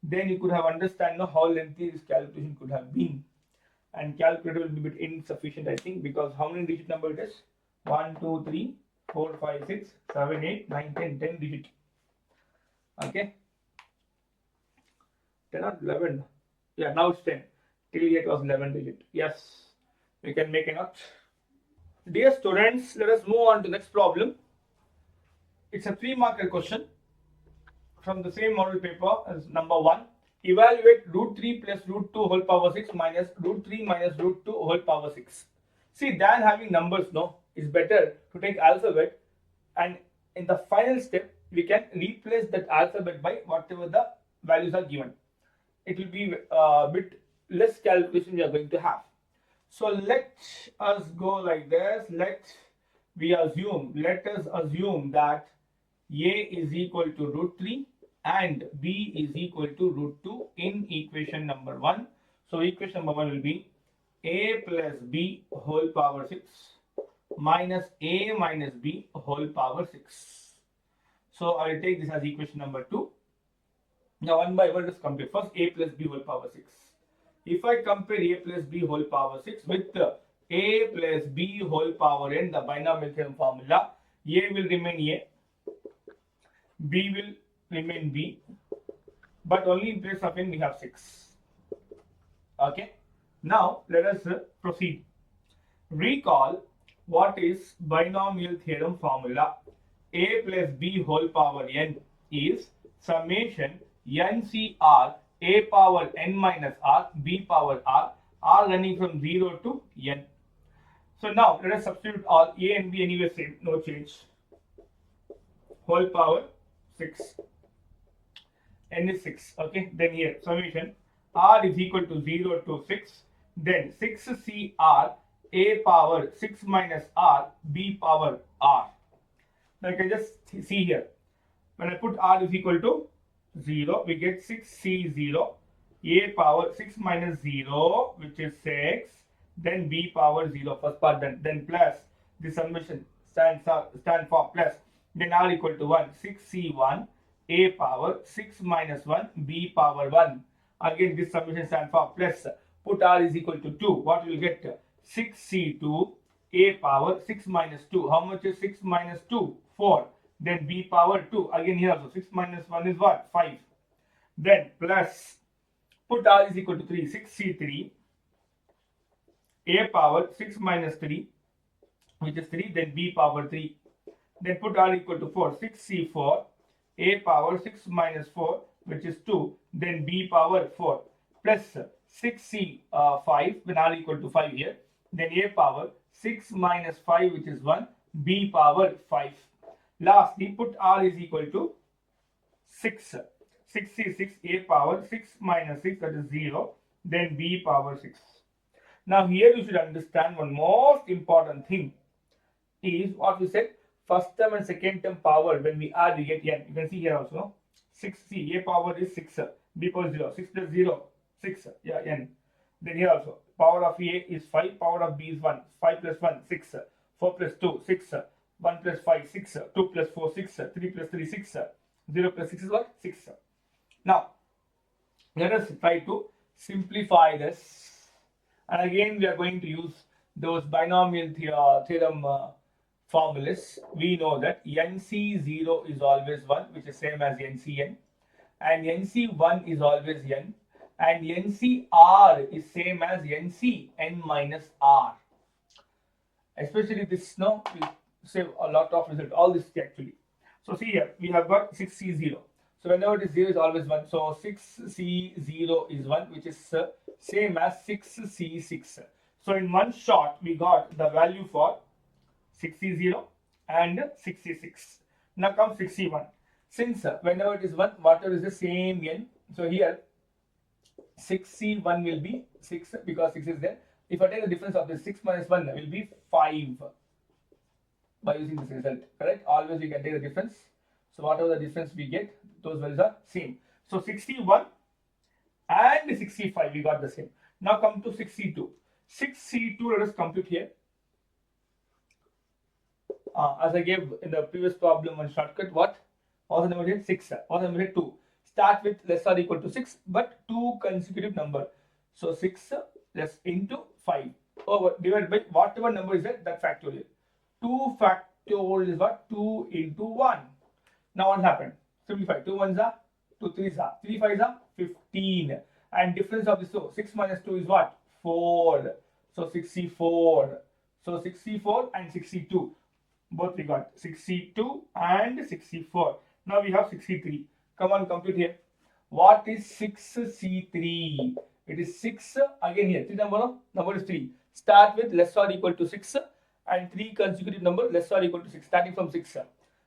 then you could have understand how lengthy this calculation could have been. And calculator will be a bit insufficient, I think, because how many digit number it is? 1, 2, 3, 4, 5, 6, 7, 8, 9, 10, 10 digit. Okay. 10 or 11. Yeah, now it's 10. till it was 11 digit. Yes, we can make a note. Dear students, let us move on to next problem. It's a 3-marker question from the same model paper as number 1. Evaluate root 3 plus root 2 whole power 6 minus root 3 minus root 2 whole power 6. See, than having numbers, no, it's better to take alphabet, and in the final step we can replace that alphabet by whatever the values are given. It will be a bit less calculation we are going to have. So let us go like this. Let us assume that a is equal to root 3 and b is equal to root 2 in equation number 1. So equation number 1 will be a plus b whole power 6 minus a minus b whole power 6. So I will take this as equation number 2. Now one by one, let's compare. First, a plus b whole power 6. If I compare a plus b whole power 6 with a plus b whole power n, the binomial theorem formula, a will remain a, b will remain b, but only in place of n we have 6. Okay. Now let us proceed. Recall what is binomial theorem formula. A plus b whole power n is summation NCR a power n minus r, b power r running from 0 to n. So now let us substitute all. A and b anyway same, no change. Whole power 6. N is 6. Okay, then here summation r is equal to 0 to 6. Then 6CR a power 6 minus r, b power r. Now you can just see here. When I put r is equal to 0, we get 6C0 a power 6 minus 0, which is 6. Then b power 0, first part done. Then plus the summation stand for plus. Then r equal to 1. 6C1 a power 6 minus 1 b power 1. Again this summation stand for plus. Put r is equal to 2. What will get? 6C2 a power 6 minus 2. How much is 6 minus 2? 4. Then b power 2. Again here also 6 minus 1 is what? 5. Then plus. Put r is equal to 3. 6C3 a power 6 minus 3, which is 3. Then b power 3. Then put r equal to 4. 6C4 a power 6 minus 4, which is 2. Then b power 4. Plus 6C5 when r equal to 5 here. Then a power 6 minus 5, which is 1. B power 5. Lastly, put r is equal to 6. 6C6 a power 6 minus 6, that is 0. Then b power 6. Now here you should understand one most important thing is what we said. First term and second term power, when we add we get n. You can see here also, no? 6c a power is 6, b power 0. 6 plus 0, 6, yeah, n. Then here also power of a is 5, power of b is 1. 5 plus 1, 6. 4 plus 2, 6. 1 plus 5, 6. 2 plus 4, 6. 3 plus 3, 6. 0 plus 6 is what? 6. Now let us try to simplify this, and again we are going to use those binomial theorem formulas. We know that NC0 is always 1, which is same as NCN, and NC1 is always n, and NCR is same as NCn minus r. Especially this, no, we save a lot of result. All this actually. So see here, we have got 6C0. So whenever it is 0 is always 1. So 6C0 is 1, which is same as 6C6. So in one shot, we got the value for 6C0 and 6C6. Now comes 6C1. Since whenever it is 1, whatever is the same n. So here 6C1 will be 6 because 6 is there. If I take the difference of this, 6 minus 1 will be 5 by using this result. Correct? Always you can take the difference. So whatever the difference we get, those values are same. So 61 and 65 we got the same. Now come to 6C2. 6C2, let us compute here. As I gave in the previous problem one shortcut, what was the number here? 6. What was the number here? 2. Start with less or equal to 6, but 2 consecutive number. So 6 less into 5 over divided by whatever number is there, that factorial. 2 factorial is what? 2 into 1. Now what happened? Simplify. 2 1s are 2 3s are 3 5s are 15. and difference of this 2, 6 minus 2 is what? 4. So 64. So 64 and 62. Both we got 62 and 64. Now we have 63. Come on, compute here. What is 6C3? It is 6 again here. 3 number is 3. Start with less or equal to 6 and 3 consecutive number less or equal to 6, starting from 6.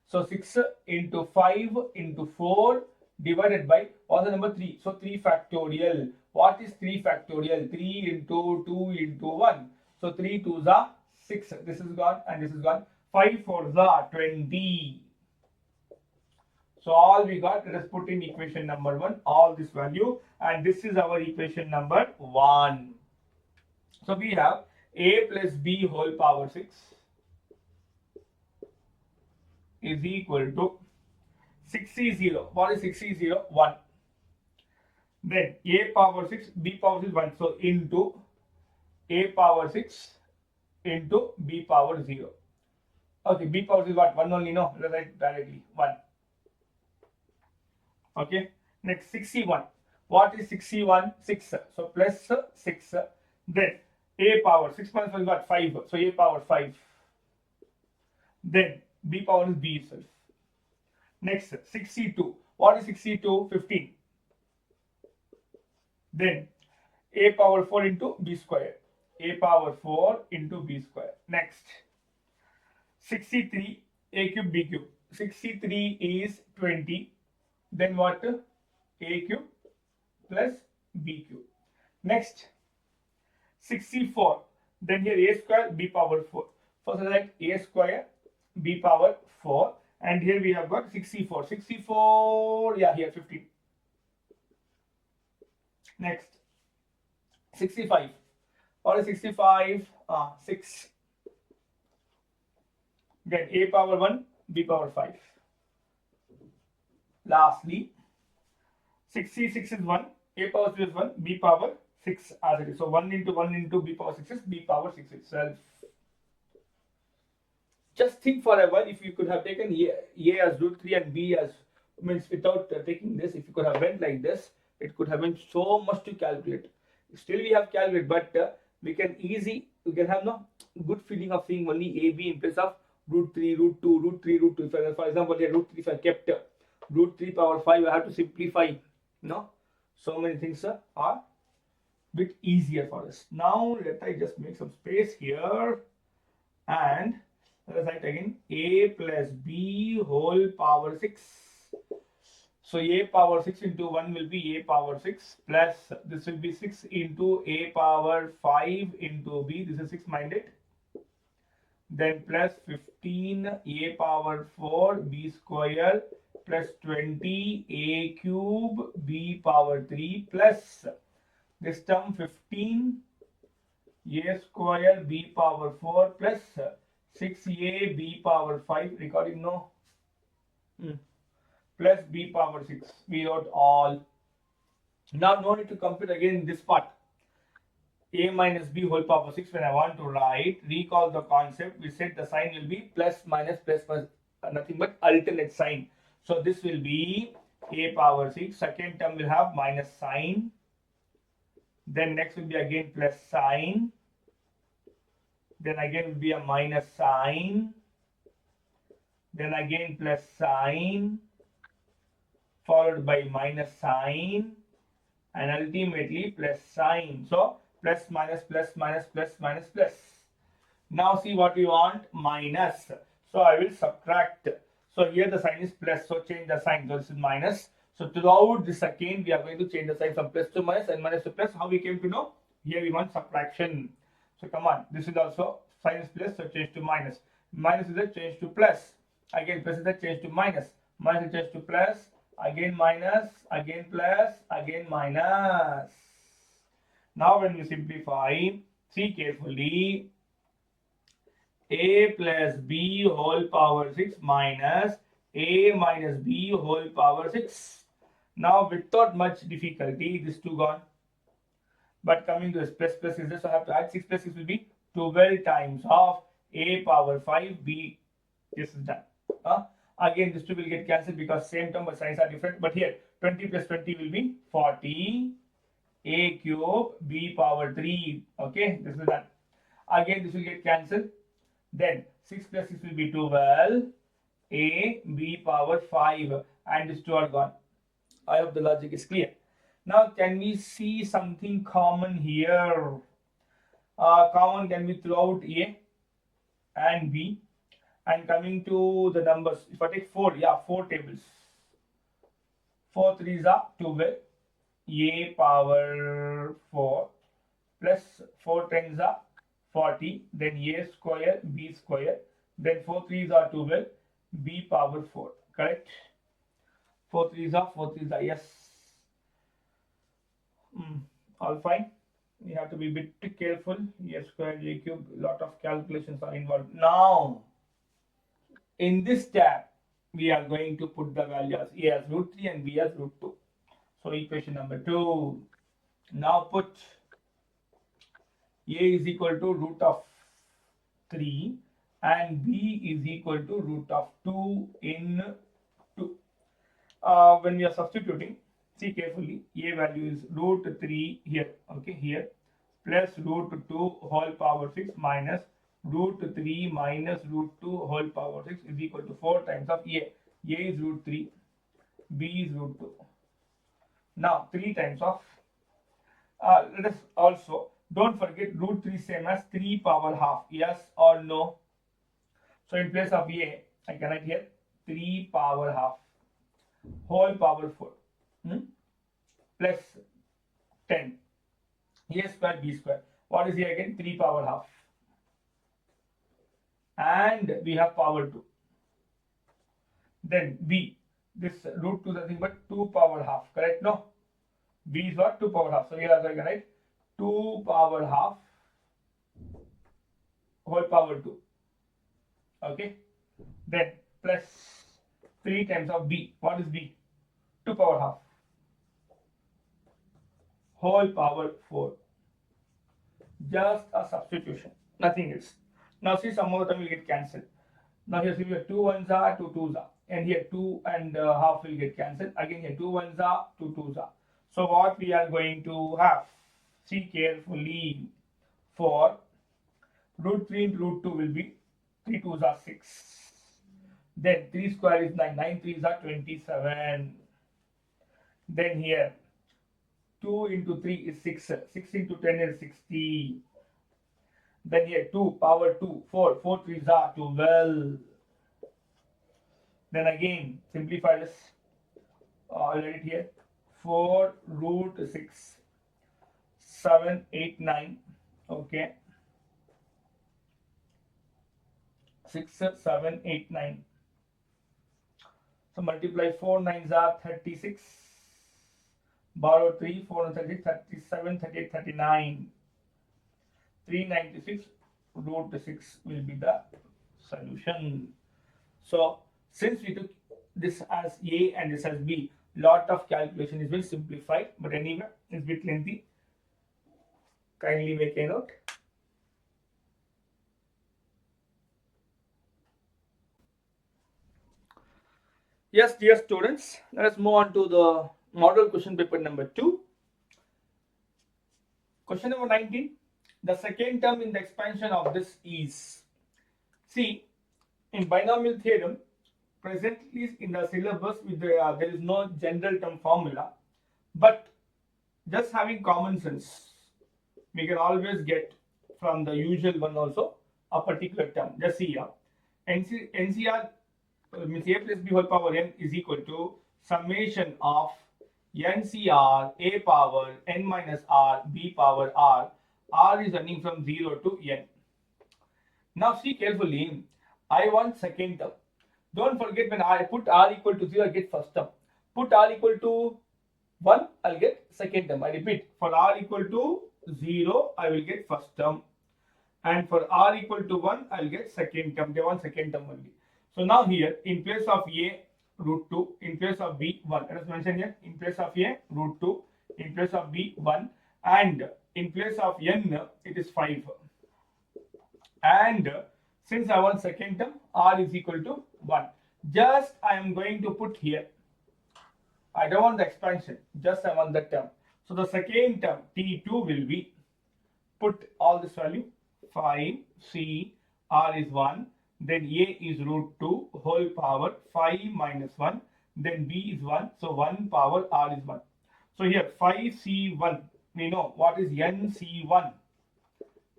So 6 into 5 into 4 divided by what's the number 3? So 3 factorial. What is 3 factorial? 3 into 2 into 1. So 3 2s are 6. This is gone and this is gone. 5 4s are 20. So all we got, let us put in equation number 1, all this value, and this is our equation number 1. So we have a plus b whole power 6 is equal to 6c0. What is 6c0? 1. Then a power 6, b power 6, 1. So into a power 6 into b power 0. Okay, b power 6 is what? 1 only, no? Let's write directly 1. Okay, next 61. What is 61? 6. So plus 6. Then a power 6 minus 1 is what? 5. So a power 5. Then b power is b itself. Next 62. What is 62? 15. Then a power 4 into b square. A power 4 into b square. Next 63. A cube b cube. 63 is 20. Then what? A cube plus b cube. Next 64. Then here a square b power 4. First select a square b power 4, and here we have got 64. 64, yeah, here 15. Next 65. What is 65? 6. Then a power 1 b power 5. Lastly 66 is 1, a power 6 is 1, b power 6 as it is. So 1 into b power 6 is b power 6 itself. Just think for a while, if you could have taken a as root 3 and b as, means without taking this, if you could have went like this, it could have been so much to calculate. Still we have calculate, but we can have no good feeling of seeing only ab in place of root 3, root 2, root 3, root 2. For example, here root 3, if I kept root 3 power 5, I have to simplify. No, so many things are bit easier for us. Now let I just make some space here, and let us write again a plus b whole power 6. So a power 6 into 1 will be a power 6 plus this will be 6 into a power 5 into b. This is 6 minded. Then plus 15 a power 4 b square plus 20 a cube b power 3 plus this term 15 a square b power 4 plus 6a b power 5, recording no, plus b power 6. We wrote all. Now no need to compute again this part. A minus b whole power 6, when I want to write, recall the concept, we said the sign will be plus minus, nothing but alternate sign. So this will be a power 6, second term will have minus sign, then next will be again plus sign, then again will be a minus sign, then again plus sign, followed by minus sign, and ultimately plus sign. So plus minus plus minus plus minus plus. Now see what we want, minus. So I will subtract. So here the sign is plus, so change the sign. So this is minus. So throughout this again we are going to change the sign from plus to minus and minus to plus. How we came to know? Here we want subtraction. So come on, this is also sign is plus, so change to minus. Minus is a change to plus. Again plus is a change to minus. Minus is change to plus. Again minus. Again plus. Again minus. Now when we simplify, see carefully. A plus b whole power 6 minus a minus b whole power 6. Now without much difficulty, this 2 gone. But coming to this plus is this, so I have to add 6 plus 6 will be 12 times of a power 5 b. This is done. Again this 2 will get cancelled because same term but signs are different. But here 20 plus 20 will be 40. a cube b power 3. Okay, this is done. Again, this will get cancelled. Then 6 plus 6 will be 12. A b power 5, and these two are gone. I hope the logic is clear. Now, can we see something common here? Common can be throughout A and B. And coming to the numbers, if I take 4, yeah, 4 tables. 4 3s are 12, A power 4 plus 4 10s are 40, then A square, B square, then 4 3s are 12, B power 4, correct? 4 3s are, yes. All fine. You have to be a bit careful. A square, A cube, lot of calculations are involved. Now, in this tab, we are going to put the values A as root 3 and B as root 2. So, equation number 2. Now, put A is equal to root of 3 and B is equal to root of 2 in 2. When we are substituting, see carefully, A value is root 3 here, okay, here, plus root 2 whole power 6 minus root 3 minus root 2 whole power 6 is equal to 4 times of A. A is root 3, B is root 2. Now, 3 times of, let us also, don't forget root 3 same as 3 power half, yes or no? So, in place of A, I can write here 3 power half whole power 4 plus 10. A square, B square. What is here again? 3 power half. And we have power 2. Then B, this root 2 is nothing but 2 power half, correct? No? B is what? 2 power half. So here also I can write 2 power half whole power 2. Okay? Then plus 3 times of B. What is B? 2 power half whole power 4. Just a substitution, nothing else. Now see, some more time will get cancelled. Now here see, we have 2 1s are, 2 2s are, and here 2 and half will get cancelled. Again here 2 1s are, 2 2s are. So what we are going to have, see carefully, for root 3 into root 2 will be 3 2s are 6. Then 3 square is 9, 9 3s are 27. Then here 2 into 3 is 6, 6 into 10 is 60. Then here 2 power 2, 4, 4 3s are 12. Then again simplify this, I'll write it here, 4 root 6, 7, 8, 9, okay, 6, 7, 8, 9. So multiply 4 9s are 36. Borrow 3, 4 and 30, 37, 38, 39. 396 root 6 will be the solution. So, since we took this as A and this as B, lot of calculation is very simplified, but anyway, it's a bit lengthy. Kindly make a note. Yes, dear students, let us move on to the model question paper number 2. Question number 19. The second term in the expansion of this is, see, in binomial theorem, presently in the syllabus with there is no general term formula, but just having common sense, we can always get from the usual one also a particular term. Just see here, NCR means A plus B whole power n is equal to summation of NCR A power n minus R B power R. R is running from 0 to n. Now see carefully, I want second term. Don't forget, when I put R equal to 0, I get first term. Put R equal to 1, I'll get second term. I repeat, for R equal to 0, I will get first term. And for R equal to 1, I'll get second term. They want second term only. So now here, in place of A, root 2, in place of B, 1. Let us mention here, in place of A, root 2, in place of B, 1, and in place of n, it is 5. And since I want second term, R is equal to 1. Just I am going to put here, I don't want the expansion, just I want the term. So the second term T2 will be, put all this value, 5 C R is 1, then A is root 2 whole power 5 minus 1, then B is 1, so 1 power R is 1. So here 5C1, we know what is NC1,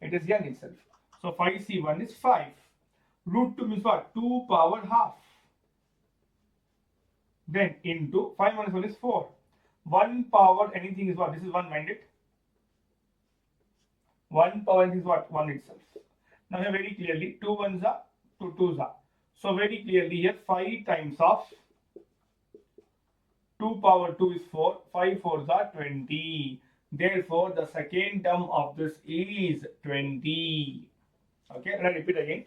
it is N itself. So 5C1 is 5. Root 2 means what? 2 power half. Then into 5 minus 1 is 4. 1 power anything is what? This is 1, mind it. 1 power is what? 1 itself. Now here very clearly 2 ones are 2 twos are. So very clearly here 5 times of 2 power 2 is 4. 5 fours are 20. Therefore the second term of this is 20. Okay, and I repeat again.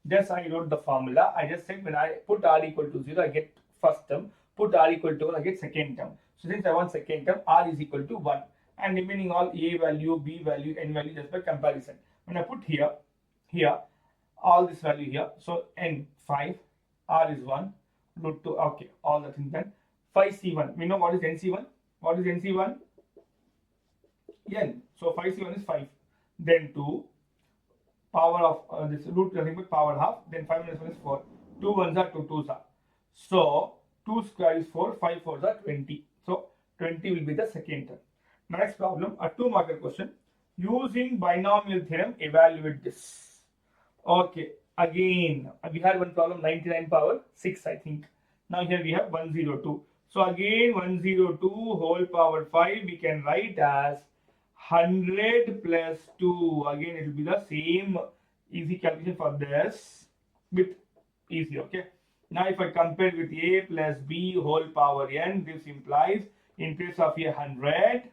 Just I wrote the formula. I just said when I put R equal to 0, I get first term. Put R equal to 1, I get second term. So since I want second term, R is equal to 1. And remaining all A value, B value, N value just by comparison. When I put here, all this value here. So N 5, R is 1, root 2, okay, all the things done. 5C1, we know what is NC1. What is NC1? N. So 5C1 is 5. Then 2. Power of this root nothing but power half, then 5 minus 1 is 4. 2 ones are 2 twos are. So 2 square is 4, 5 fours are 20. So 20 will be the second term. Next problem, a 2-marker question. Using binomial theorem, evaluate this. Okay, again we had one problem 99 power 6, I think. Now here we have 102. So again 102 whole power 5 we can write as 100 plus 2. Again it will be the same easy calculation for this, bit easy. Okay, now if I compare with A plus B whole power n, this implies in place of A 100,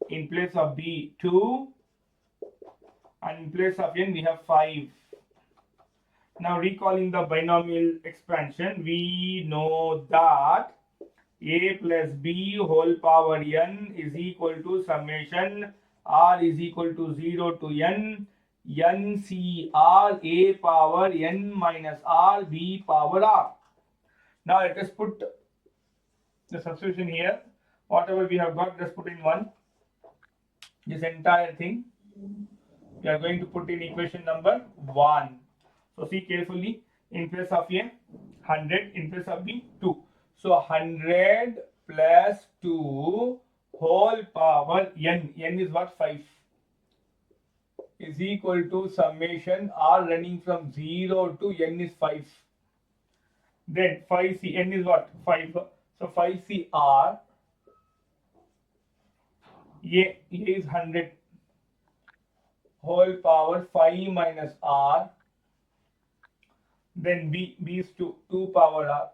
in place of B 2, and in place of n we have 5. Now recalling the binomial expansion, we know that A plus B whole power n is equal to summation R is equal to 0 to n, NCR A power n minus R B power R. Now let us put the substitution here. Whatever we have got, just put in 1. This entire thing we are going to put in equation number 1. So see carefully, in place of A 100, in place of B 2. So 100 plus 2 whole power n, n is what? 5, is equal to summation R running from 0 to n is 5. Then 5C, n is what? 5. So 5CR, A is 100 whole power 5 minus R. Then B is 2 power R.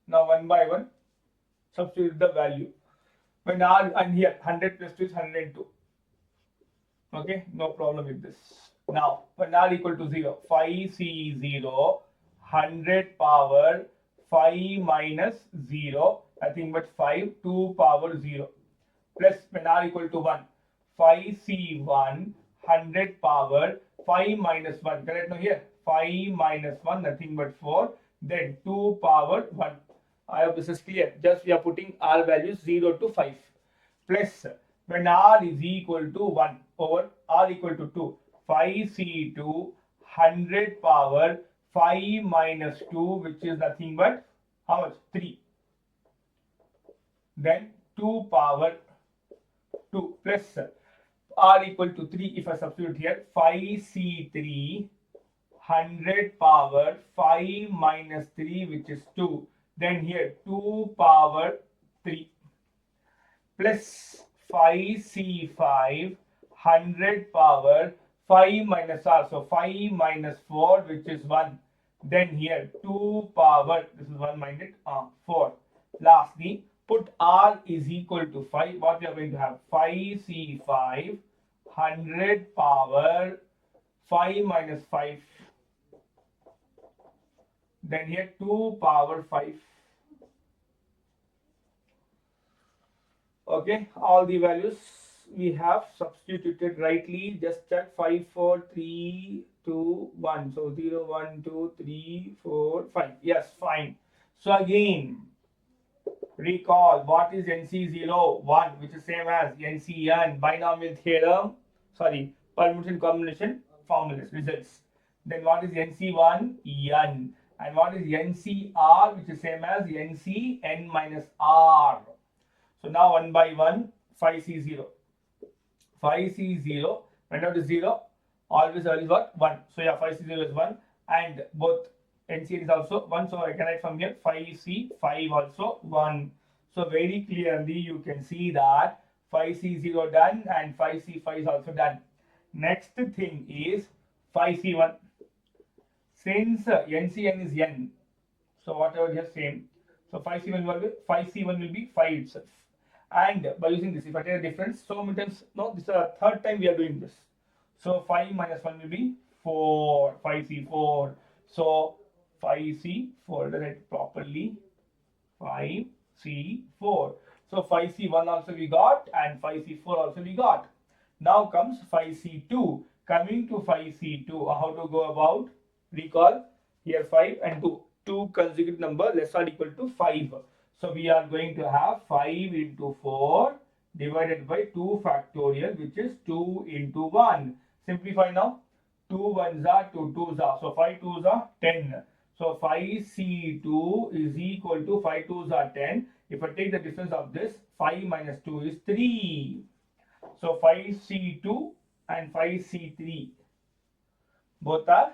Now 1 by 1 substitute the value. When R, and here 100 plus 2 is 102. Okay, no problem with this. Now when R equal to 0, 5C0 100 power 5 minus 0, nothing but 5, 2 power 0, plus when R equal to 1, 5C1 100 power 5 minus 1, correct? Now here 5 minus 1, nothing but 4, then 2 power 1. I hope this is clear. Just we are putting R values 0 to 5, plus when R is equal to 1 over R equal to 2, 5C2 100 power 5 minus 2, which is nothing but how much? 3. Then 2 power 2 plus R equal to 3. If I substitute here, 5C3 100 power 5 minus 3, which is 2. Then here 2 power 3 plus 5C5 100 power 5 minus R. So 5 minus 4, which is 1. Then here 2 power, this is 1 minus 4. Lastly, put R is equal to 5. What we are going to have? 5C5 100 power 5 minus 5. Then here 2 power 5. Okay, all the values we have substituted rightly. Just check 5, 4, 3, 2, 1. So 0, 1, 2, 3, 4, 5. Yes, fine. So again, Recall what is NC0, 1, which is same as NCN, binomial theorem, sorry, permutation and combination formulas, results. Then what is NC1, N, and what is NCR, which is same as NCN minus R. So now one by one, 5C0. 5C0, when out is 0, always what? 1. So yeah, 5C0 is 1, and both NC is also 1. So I can write from here 5C5 also 1. So very clearly you can see that 5C0 done and 5C5 is also done. Next thing is 5C1. Since NCN is N, so whatever here same. So 5C1 will be 5 itself. And by using this, if I take a difference, so many times, no, this is the third time we are doing this. So 5 minus 1 will be 4, 5C4. So 5C4, did I write properly? 5C4. So 5C1 also we got and 5C4 also we got. Now comes 5C2. Coming to 5C2, how to go about? Recall here 5 and 2. Two consecutive number less or equal to 5. So we are going to have 5 into 4 divided by 2 factorial, which is 2 into 1. Simplify now. 2 1s are 2 2s are. So 5 2s are 10. So 5C2 is equal to 5 2s are 10. If I take the difference of this, 5 minus 2 is 3. So 5C2 and 5C3 both are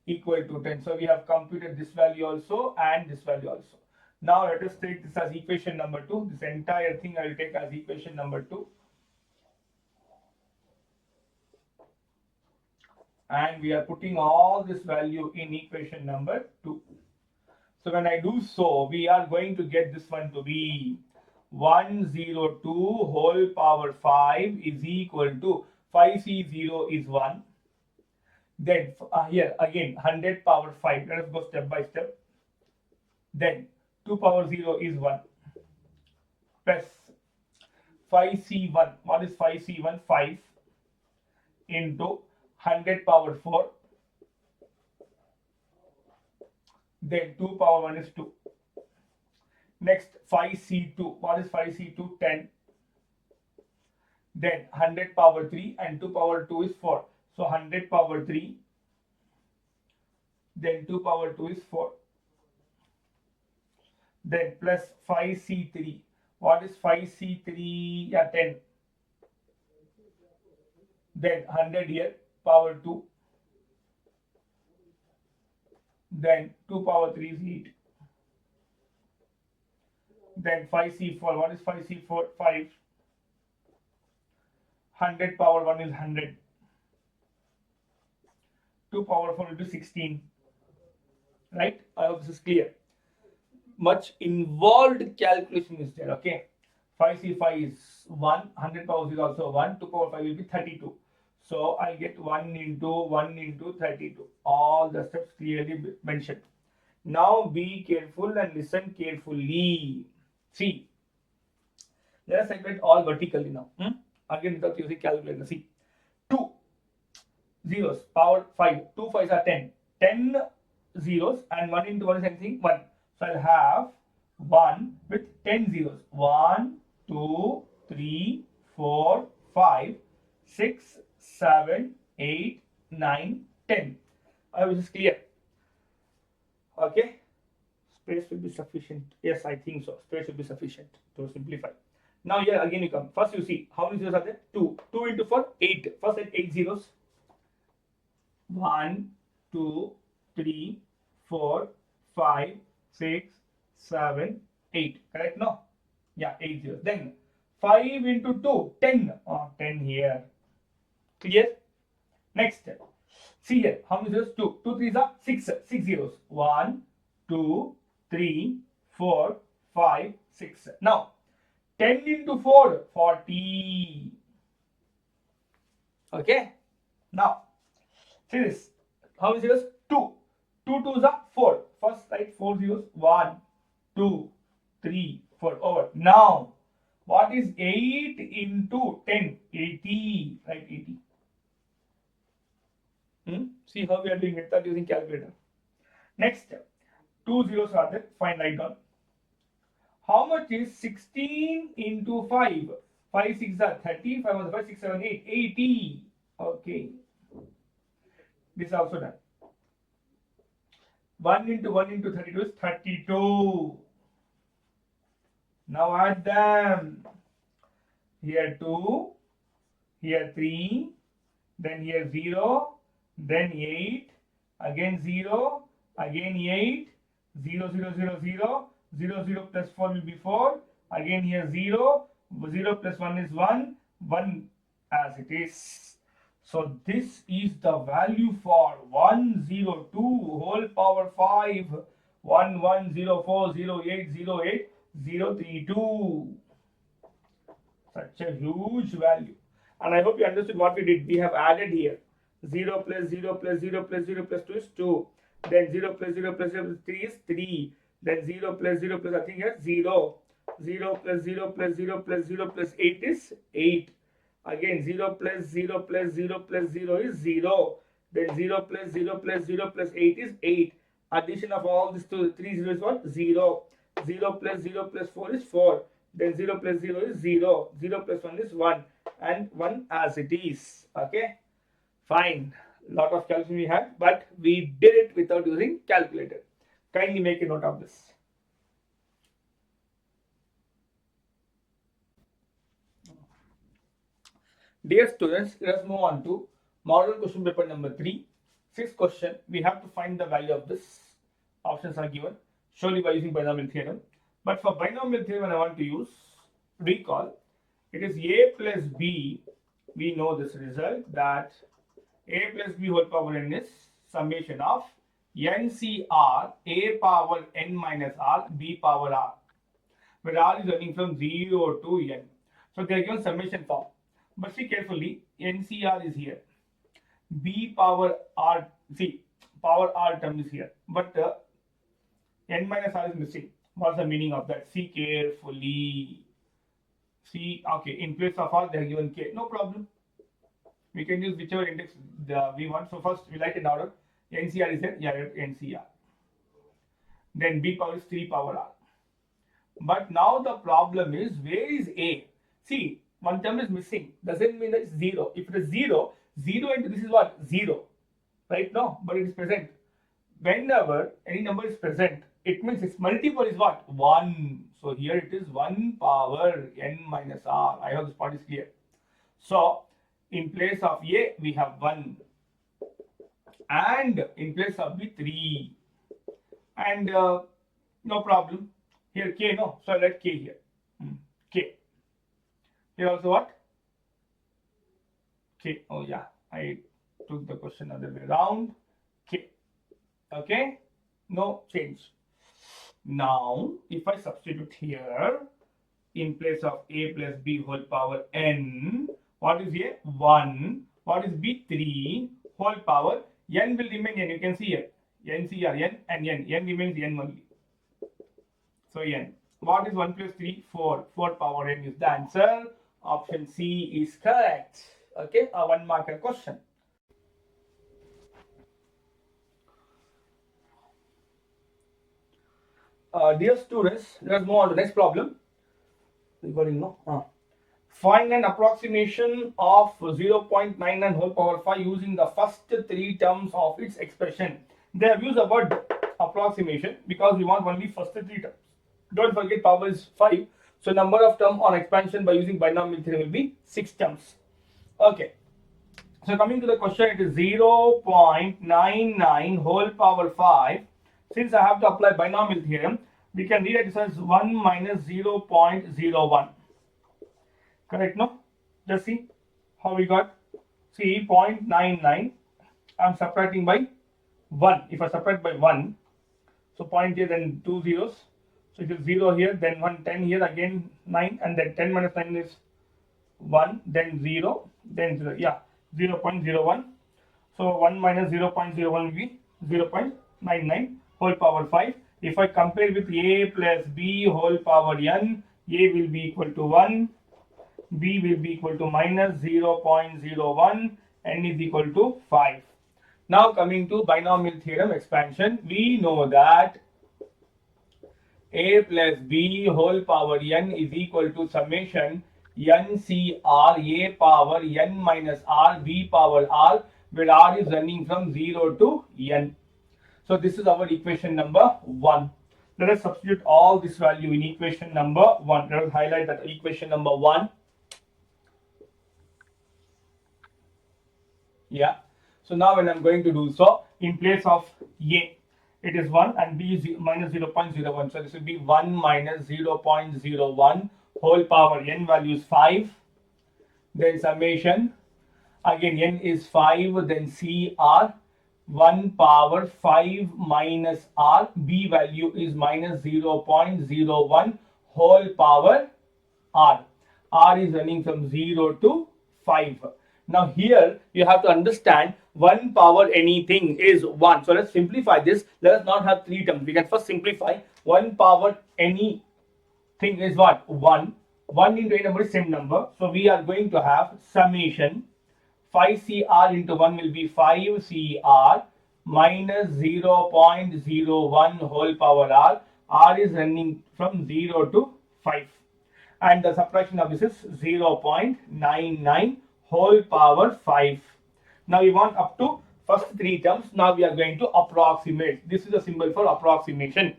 equal to 10. So we have computed this value also and this value also. Now let us take this as equation number 2. This entire thing I will take as equation number 2. And we are putting all this value in equation number 2. So when I do so, we are going to get this one to be 102 whole power 5 is equal to 5C0 is 1. Then here again 100 power 5. Let us go step by step. Then 2 power 0 is 1 plus 5C1. What is 5C1? 5 into 100 power 4. Then 2 power 1 is 2. Next 5C2. What is 5C2? 10. Then 100 power 3 and 2 power 2 is 4. So 100 power 3. Then 2 power 2 is 4. Then plus 5C3. What is 5C3? Yeah, 10. Then 100 here, power 2. Then 2 power 3 is 8. Then 5C4. What is 5C4? 5. 100 power 1 is 100. 2 power 4 will be 16. Right? I hope this is clear. Much involved calculation is there. Okay. 5C5 is 1. 100 power is also 1. 2 power 5 will be 32. So I get 1 into 32. All the steps clearly mentioned. Now be careful and listen carefully. See. Let us separate all vertically now. Again without using calculator. See. 2 zeros power 5. 2 5s are 10. 10 zeros and 1 into 1 is anything? 1. So I'll have 1 with 10 zeros. 1, 2, 3, 4, 5, 6, 7, 8, 9, 10. I hope this is clear. Okay. Space will be sufficient. Yes, I think so. Space will be sufficient to simplify. Now here again you come. First you see how many zeros are there? 2. 2 into 4, 8. First add 8 zeros. 1, 2, 3, 4, 5, 6, 7, 8. Correct? No? Yeah, 8 zeros. Then 5 into 2, 10. 10 here. Clear? Next. See here. How many zeros? 2. 2 3s are 6. 6 zeros. 1, 2, 3, 4, 5, 6. Now, 10 into 4, 40. Okay? Now, see this. How many zeros? 2. 2 2s are 4. First write 4 zeros. 1, 2, 3, 4. Over. Now, what is 8 into 10? 80. Write 80. See how we are doing it without using calculator. Next, 2 zeros are there. Fine, write down. How much is 16 into 5? 5 6 are 30, 5 1 5 6 7 8 80. Okay, this is also done. 1 into 1 into 32 is 32. Now add them. Here 2, here 3, then here 0, then 8, again 0, again 8, 0 0 0 0, 0 0 plus 4 will be 4, again here 0, 0 plus 1 is 1, 1 as it is. So this is the value for 102 whole power 5, 11040808 032. Such a huge value. And I hope you understood what we did. We have added here 0 plus 0 plus 0 plus 0 plus 2 is 2. Then 0 plus 0 plus 0 plus 3 is 3. Then 0 plus 0 plus, I think here 0. 0 plus 0 plus 0 plus 0 plus 8 is 8. Again 0 plus 0 plus 0 plus 0 is 0. Then 0 plus 0 plus 0 plus 8 is 8. Addition of all these two, 3 zeros is what? 0. 0 plus 0 plus 4 is 4. Then 0 plus 0 is 0. 0 plus 1 is 1. And 1 as it is. Okay. Fine. Lot of calculation we had, but we did it without using calculator. Kindly make a note of this. Dear students, let us move on to model question paper number 3. 6th question. We have to find the value of this. Options are given. Surely by using binomial theorem. But for binomial theorem, I want to use, recall, it is a plus b. We know this result that a plus b whole power n is summation of NCR a power n minus r b power r, where r is running from 0 to n. So they are given summation form. But see carefully, NCR is here, b power r, see, power r term is here, but n minus r is missing. What's the meaning of that? See carefully. See, okay, in place of r they have given k. No problem. We can use whichever index we want. So first we write in order. NCR is here, yeah, NCR. Then b power is 3 power r. But now the problem is, where is a? See, one term is missing. Doesn't mean that it's 0. If it is 0, 0 into this is what? 0. Right? No, but it is present. Whenever any number is present, it means its multiple is what? 1. So here it is 1 power n minus r. I hope this part is clear. So in place of a, we have 1. And in place of b, 3. And no problem. Here k, no. So I write k here. K. Here also what? K. Oh yeah, I took the question other way around. K. Okay. No change. Now, if I substitute here, in place of a plus b whole power n, what is a? 1. What is b? 3 whole power. N will remain n. You can see here. NCR, n and n. N remains n only. So n. What is 1 plus 3? 4. 4 power n is the answer. Option C is correct. Okay, a 1 marker question. Dear students, let us move on to the next problem. Recording, no? Find an approximation of 0.99 whole power 5 using the first 3 terms of its expression. They have used the word approximation because we want only first 3 terms. Don't forget power is 5. So number of terms on expansion by using binomial theorem will be 6 terms. Okay. So coming to the question, it is 0.99 whole power 5. Since I have to apply binomial theorem, we can read it as 1 minus 0.01. Correct, no? Just see how we got. See, 0.99. I'm subtracting by 1. If I subtract by 1, so point here, then 2 zeros. So it is 0 here, then 1, 10 here, again 9, and then 10 minus 9 is 1, then 0, then 0. Yeah, 0.01. So 1 minus 0.01 will be 0.99 whole power 5. If I compare with a plus b whole power n, a will be equal to 1, b will be equal to minus 0.01, n is equal to 5. Now coming to binomial theorem expansion, we know that a plus b whole power n is equal to summation ncr a power n minus r b power r, where r is running from 0 to n. So this is our equation number 1. Let us substitute all this value in equation number 1. Let us highlight that equation number 1. Yeah. So now when I'm going to do so, in place of a, it is 1 and b is minus 0.01. So this will be 1 minus 0.01 whole power n value is 5. Then summation, again n is 5, then cr 1 power 5 minus r, b value is minus 0.01 whole power r. R is running from 0 to 5. Now here you have to understand 1 power anything is 1. So let's simplify this. Let us not have 3 terms. We can first simplify. 1 power anything is what? 1. 1 into a number is same number. So we are going to have summation 5cr into 1 will be 5cr minus 0.01 whole power r. R is running from 0 to 5. And the subtraction of this is 0.99 whole power 5. Now we want up to first 3 terms. Now we are going to approximate. This is a symbol for approximation.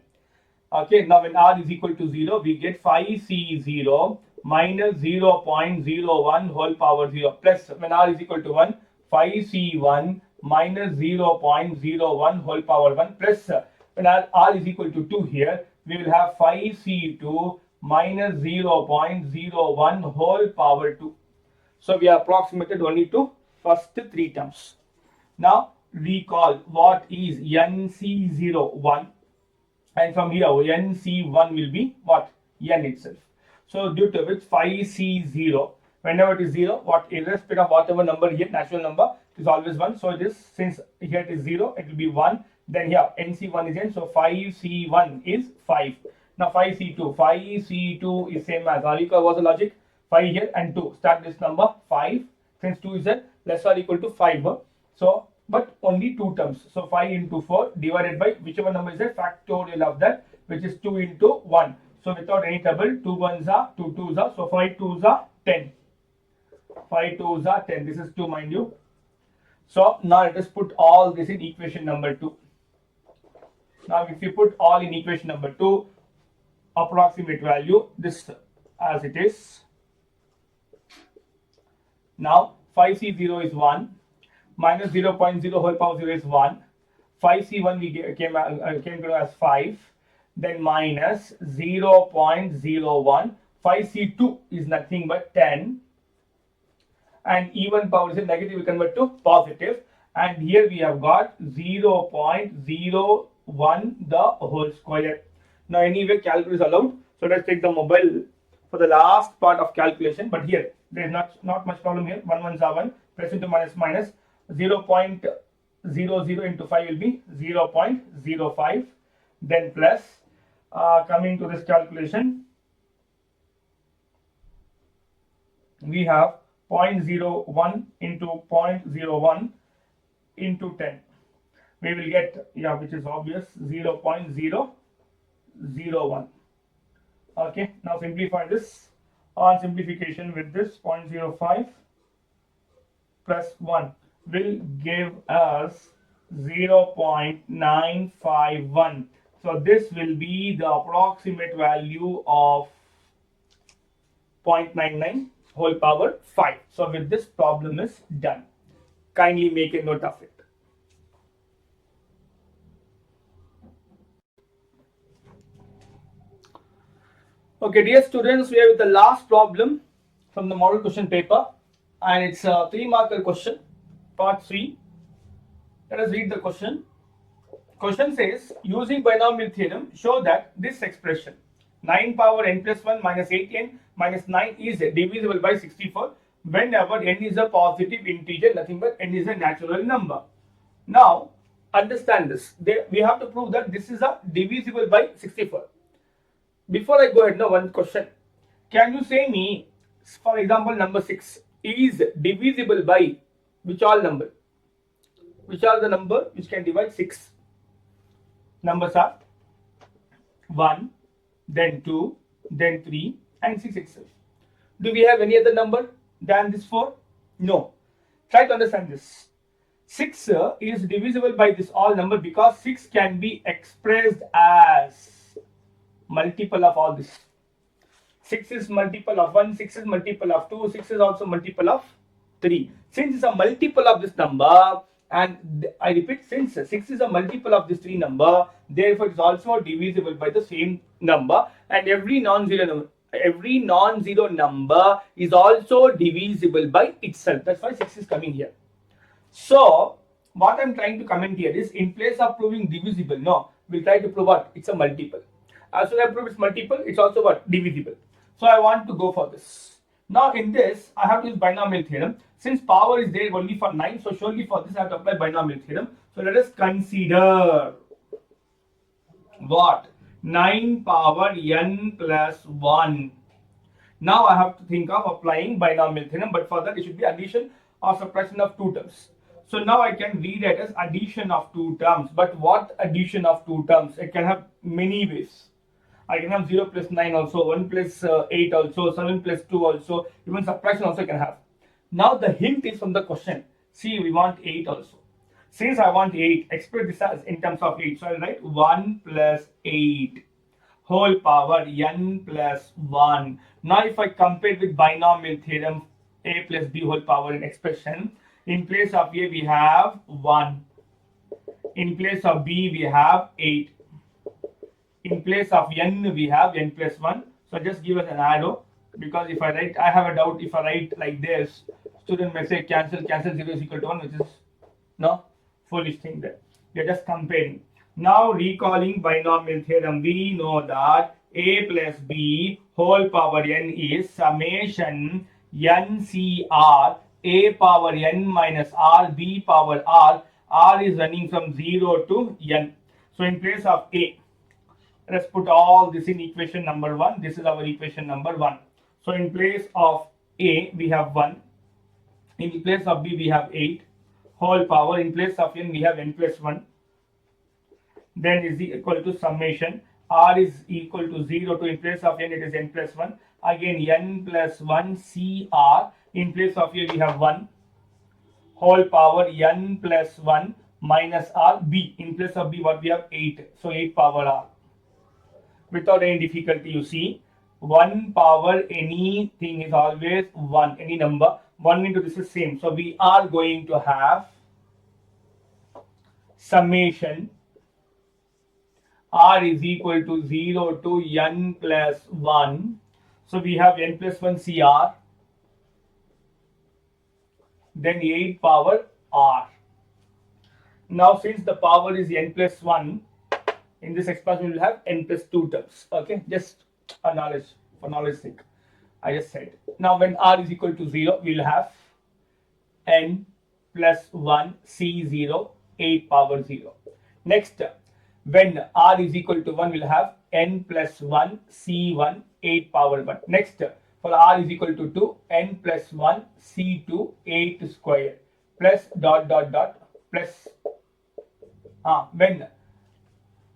Okay, now when r is equal to 0, we get 5c0 minus 0.01 whole power 0 plus when r is equal to 1, 5c1 minus 0.01 whole power 1 plus when r is equal to 2 here, we will have 5c2 minus 0.01 whole power 2. So we are approximated only to first 3 terms. Now recall what is nc01, and from here nc1 will be what? N itself. So due to which 5c0, whenever it is 0, what irrespective of whatever number here, natural number, it is always 1. So it is, since here it is 0, it will be 1. Then here nc1 is n, so 5c1 is 5. Now 5c2 is same as Alika was the logic. 5 here and 2. Start this number 5. Since 2 is less or equal to 5. So but only 2 terms. So 5 into 4 divided by whichever number is a factorial of that, which is 2 into 1. So without any trouble, 2 ones are 2 twos are, so 5 twos are 10. 5 twos are 10. This is 2, mind you. So now let us put all this in equation number 2. Now if you put all in equation number 2, approximate value this as it is. Now 5c0 is 1 minus 0.0 whole power 0 is 1. 5c1 we came to as 5. Then minus 0.01. 5c2 is nothing but 10. And even power is negative, we convert to positive. And here we have got 0.01 the whole square. Now anyway calculus is allowed. So let's take the mobile for the last part of calculation. But here there is not much problem here. 1 1s are 1. Plus into minus 0.00 into 5 will be 0.05. Then plus coming to this calculation, we have 0.01 into 0.01 into 10. We will get, which is obvious, 0.001. Okay, now simplify this. On simplification with this 0.05 plus 1 will give us 0.951. So this will be the approximate value of 0.99 whole power 5. So with this, problem is done. Kindly make a note of it. Okay, dear students, we are with the last problem from the model question paper, and it's a 3-marker question, part 3. Let us read the question. Question says, using binomial theorem, show that this expression 9 power n plus 1 minus 8n minus 9 is divisible by 64 whenever n is a positive integer, nothing but n is a natural number. Now understand this. We have to prove that this is a divisible by 64. Before I go ahead, now one question. Can you say me, for example, number 6 is divisible by which all number? Which are the number which can divide 6? Numbers are 1, then 2, then 3, and 6 itself. Do we have any other number than this 4? No. Try to understand this. 6 is divisible by this all number because 6 can be expressed as multiple of all this. 6 is multiple of 1, 6 is multiple of 2, 6 is also multiple of 3. Since it's a multiple of this number, and I repeat, since 6 is a multiple of this 3 number, therefore it's also divisible by the same number, and every non-zero number is also divisible by itself. That's why 6 is coming here. So what I'm trying to comment here is, in place of proving divisible, no, we'll try to prove what? It's a multiple. As soon as I prove it's multiple, it's also what? Divisible. So I want to go for this. Now in this, I have to use binomial theorem. Since power is there only for 9, so surely for this I have to apply binomial theorem. So let us consider what? 9 power n plus 1. Now I have to think of applying binomial theorem, but for that it should be addition or subtraction of two terms. So now I can read it as addition of two terms. But what addition of two terms? It can have many ways. I can have 0 plus 9 also, 1 plus 8 also, 7 plus 2 also, even subtraction also I can have. Now the hint is from the question. See, we want 8 also. Since I want 8, express this as in terms of 8. So I'll write 1 plus 8 whole power n plus 1. Now if I compare with binomial theorem, a plus b whole power in expression, in place of a we have 1. In place of b we have 8. In place of n we have n plus 1. So just give us an arrow, because if I write, I have a doubt, if I write like this, student may say cancel 0 is equal to 1, which is no foolish thing there. We are just comparing. Now recalling binomial theorem, we know that a plus b whole power n is summation ncr a power n minus r b power r is running from 0 to n. So in place of a, let's put all this in equation number 1. This is our equation number 1. So in place of a we have 1. In place of b we have 8 whole power. In place of n we have n plus 1. Then is equal to summation r is equal to 0 to, in place of n it is n plus 1. Again n plus 1 cr. In place of a we have 1 whole power n plus 1 minus r b. In place of b what we have 8. So 8 power r. Without any difficulty, you see 1 power anything is always 1, any number 1 into this is same. So we are going to have summation r is equal to 0 to n plus 1. So we have n plus 1 cr, then 8 power r. Now since the power is n plus 1, in this expression we will have n plus 2 terms. Okay, just a knowledge, for knowledge sake I just said. Now when r is equal to 0, we will have n plus 1 c0 8 power 0. Next, when r is equal to 1, we will have n plus 1 c1 8 power 1. Next, for r is equal to 2, n plus 1 c2 8 square plus dot dot dot plus when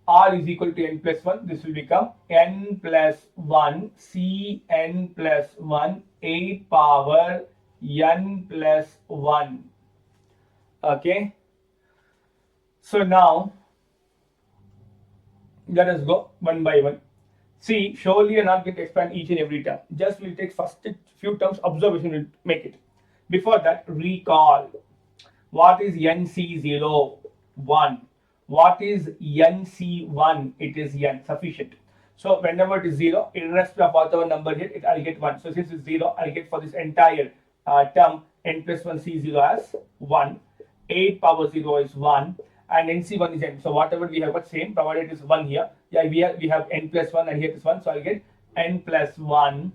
r is equal to n plus 1, this will become n plus 1 c n plus 1 8 power n plus 1. Okay, so now let us go one by one. See, surely you're not going to expand each and every term. Just we'll take first few terms, observation will make it. Before that, recall. What is NC0? 1. What is NC1? It is n, sufficient. So whenever it is 0, irrespective of whatever number here, I'll get 1. So since it's 0, I'll get for this entire term n plus 1 C0 as 1. 8 power 0 is 1. And NC1 is n. So whatever we have got same, provided it is 1 here. Yeah, we have n plus 1 and here it is 1. So I'll get n plus 1.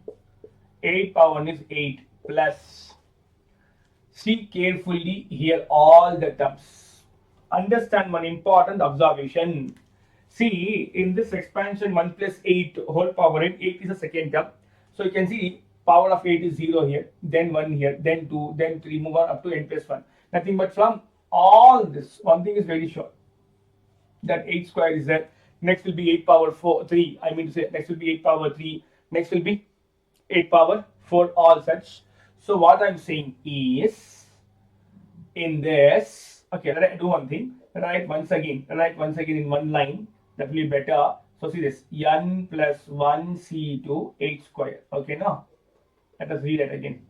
8 power 1 is 8 plus. See carefully here all the terms. Understand one important observation. See, in this expansion 1 plus 8 whole power n, 8 is the second term. So you can see power of 8 is 0 here, then 1 here, then 2, then 3, move on up to n plus 1. Nothing but from all this, one thing is very sure, that 8 square is there. next will be 8 power 3, I mean to say next will be 8 power 3, next will be 8 power 4, all such. So what I'm saying is, in this, okay, let I do one thing, write once again in one line, that will be better. So see this, n plus 1 c2 8 square. Okay, now let us read it again,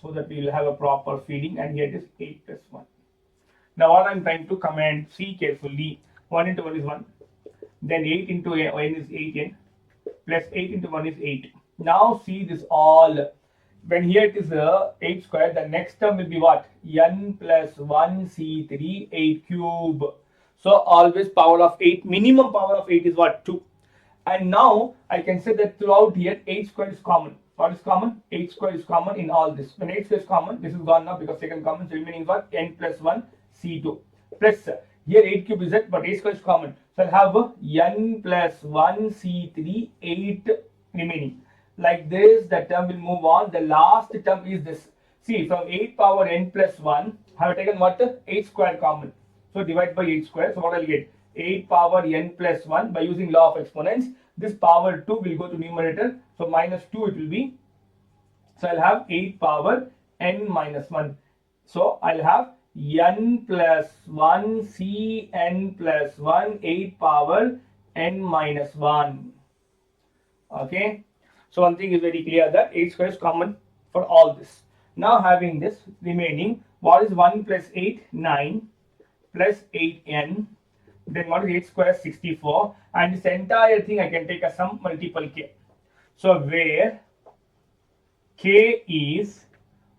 so that we will have a proper feeling. And here it is 8 plus 1. Now what I'm trying to command, see carefully, 1 into 1 is 1, then 8 into n is 8n, plus 8 into 1 is 8. Now see this all, when here it is 8 square, the next term will be what? N plus 1 c3 8 cube. So always power of 8, minimum power of 8 is what? 2. And now I can say that throughout here 8 square is common. What is common? 8 square is common in all this. When 8 square is common, this is gone now because second common, so remaining is what? N plus 1 c2 plus here 8 cube is it, but 8 square is common. So I'll have n plus 1 c3 8 remaining. Like this, the term will move on. The last term is this. See, from 8 power n plus 1, I have taken what? 8 square common. So divide by 8 square. So what I'll get? 8 power n plus 1 by using law of exponents. This power 2 will go to numerator. So minus 2 it will be. So I'll have 8 power n minus 1. So I'll have n plus 1 c n plus 1 8 power n minus 1. Okay. So one thing is very clear, that 8 square is common for all this. Now having this remaining, what is 1 plus 8? 9 plus 8n. Then what is 8 square? 64. And this entire thing I can take as some multiple k. So where k is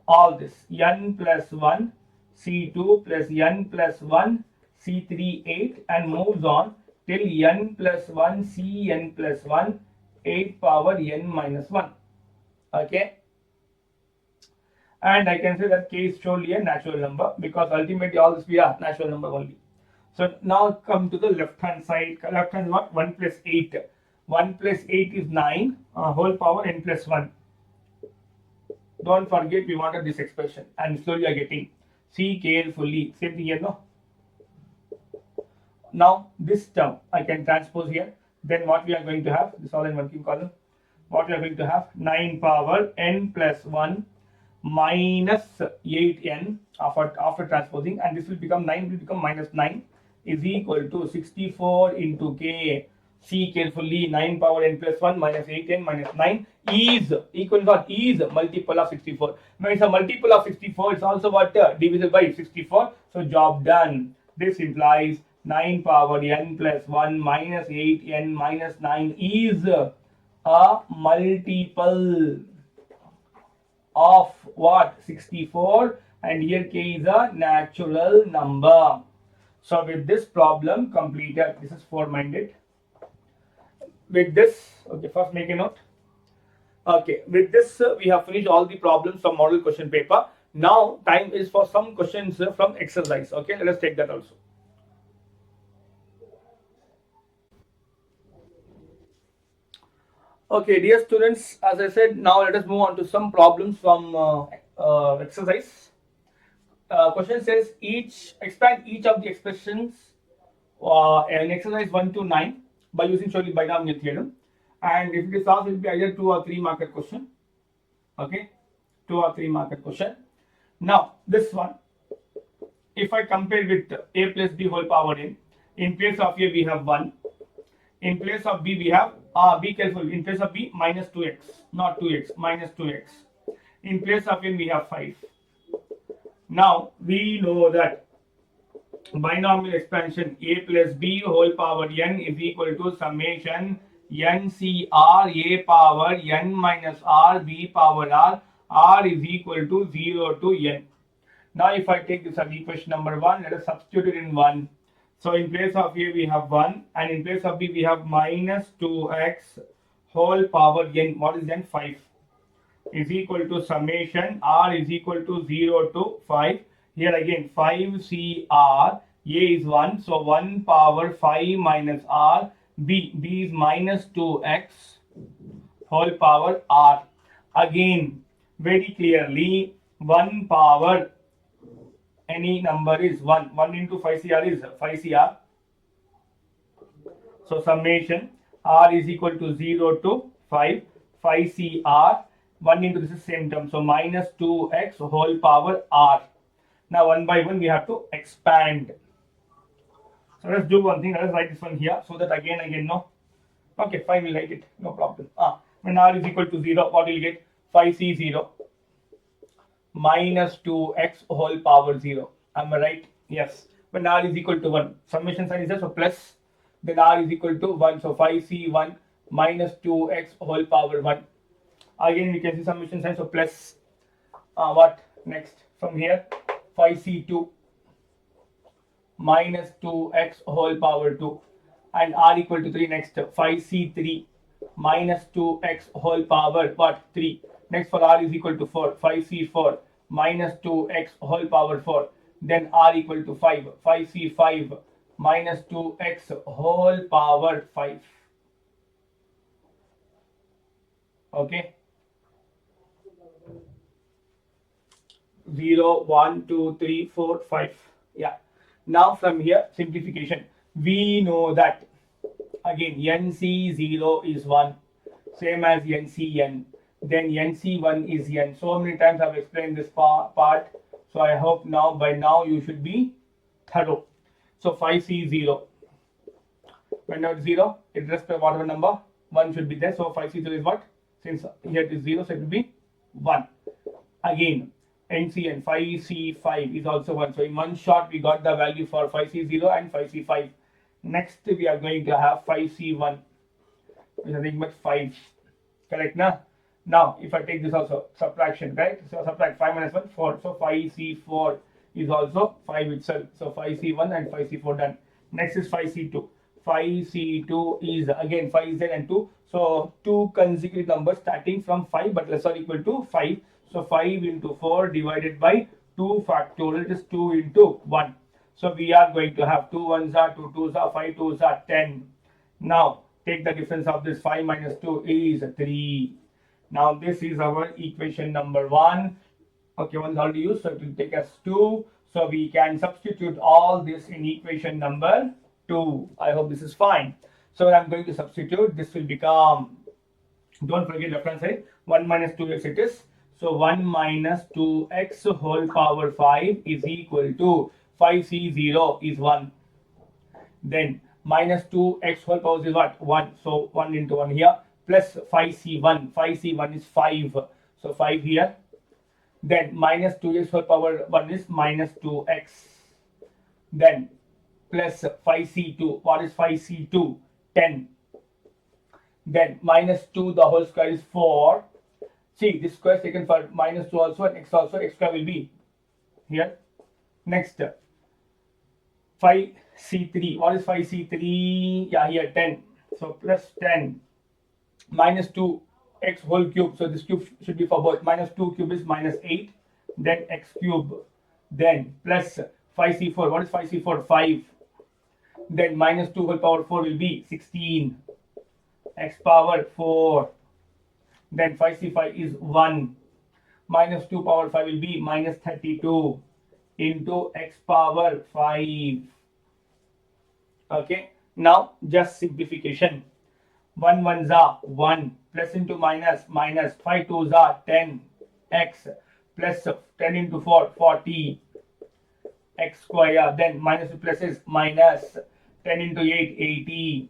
all this, n plus 1 c2 plus n plus 1 c3 8, and moves on till n plus 1 cn plus 1 8 power n minus 1. Okay, and I can say that k is surely a natural number, because ultimately all this we are natural number only. So now come to the left hand side. Left hand is what? 1 plus 8. 1 plus 8 is 9 whole power n plus 1. Don't forget we wanted this expression, and slowly you are getting. See carefully. Same thing here, no? Now this term I can transpose here. Then what we are going to have, this all in working column, what we are going to have, 9 power n plus 1 minus 8n after transposing, and this will become 9 will become minus 9 is equal to 64 into k. See carefully, 9 power n plus 1 minus 8n minus 9 is equal to what? Is multiple of 64. When it's a multiple of 64, it's also what? Divisible by 64. So job done. This implies 9 power n plus 1 minus 8n minus 9 is a multiple of what? 64, and here k is a natural number. So with this problem completed, this is 4-minded. With this, okay, first make a note. Okay, with this we have finished all the problems from model question paper. Now time is for some questions from exercise. Okay, let us take that also. Okay, dear students, as I said, now let us move on to some problems from exercise. Question says, expand each of the expressions in exercise 1 to 9 by using surely binomial theorem. And if it is asked, it will be either 2 or 3 marker question. Okay, 2 or 3 marker question. Now this one, if I compare with a plus b whole power n, in place of a we have 1, in place of b we have, be careful, in place of b minus 2x, not 2x, minus 2x. In place of n we have 5. Now we know that binomial expansion a plus b whole power n is equal to summation ncr a power n minus r b power r is equal to 0 to n. Now if I take this as equation number 1, let us substitute it in 1. So in place of a we have 1, and in place of b we have minus 2x whole power n. What is n? 5 is equal to summation r is equal to 0 to 5. Here again 5cr, a is 1, so 1 power 5 minus r, b is minus 2x whole power r. Again very clearly 1 power any number is 1. 1 into 5cr is 5cr. So summation r is equal to 0 to 5, 5c r, 1 into this is same term, so minus 2x whole power r. Now one by one we have to expand. So let's do one thing, let's write this one here so that again no. Okay, fine, we'll write it, no problem. When r is equal to 0, what will you get? 5c0 minus 2x whole power 0. Am I right? Yes. When r is equal to 1, summation sign is there, so plus, then r is equal to 1, so 5c1 minus 2x whole power 1. Again we can see summation sign, so plus, what next from here? 5c2 minus 2x whole power 2, and r equal to 3. Next 5c3 minus 2x whole power what? 3. Next for r is equal to 4, 5c4 minus 2x whole power 4. Then r equal to 5, 5c5 minus 2x whole power 5. Okay, 0, 1, 2, 3, 4, 5. Yeah. Now from here, simplification. We know that again nc0 is 1, same as ncn. Then nc1 is n. So many times I've explained this part. So I hope now by now you should be thorough. So 5c0. When now it's 0, it rests by whatever number, 1 should be there. So 5c0 is what? Since here it is 0, so it will be 1. Again, NCN 5c5 is also 1. So in one shot we got the value for 5c0 and 5c5. Next we are going to have 5c1, which is nothing but 5. Correct na? Now if I take this also, subtraction, right? So subtract 5 minus 1, 4. So 5c4 is also 5 itself. So 5c1 and 5c4 done. Next is 5c2. 5c2 is again 5z and 2. So 2 consecutive numbers starting from 5 but less or equal to 5. So 5 into 4 divided by 2 factorial, it is 2 into 1. So we are going to have 2 1s are 2 2s are 5 2s are 10. Now take the difference of this. 5 minus 2 is 3. Now this is our equation number 1. Okay, one is already used, so it will take us 2. So we can substitute all this in equation number 2. I hope this is fine. So when I'm going to substitute, this will become, don't forget left hand side, 1 minus 2x it is. So 1 minus 2x whole power 5 is equal to 5c0 is 1. Then minus 2x whole power is what? 1. So 1 into 1 here, plus 5c1. 5c1 is 5. So 5 here. Then minus 2x whole power 1 is minus 2x. Then plus 5c2. What is 5c2? 10. Then minus 2 the whole square is 4. See, this square is taken for minus 2 also and x also. X square will be here. Next 5c3. What is 5c3? Yeah, here 10. So plus 10 minus 2x whole cube. So this cube should be for both. Minus 2 cube is minus 8. Then x cube. Then plus 5c4. What is 5c4? 5. Then minus 2 whole power 4 will be 16. X power 4. Then 5c5 is 1. Minus 2 power 5 will be minus 32 into x power 5. Okay. Now just simplification. 1 1s are 1. Plus into minus, minus 5 2s are 10. X plus 10 into 4, 40. X square. Then minus plus is minus 10 into 8, 80.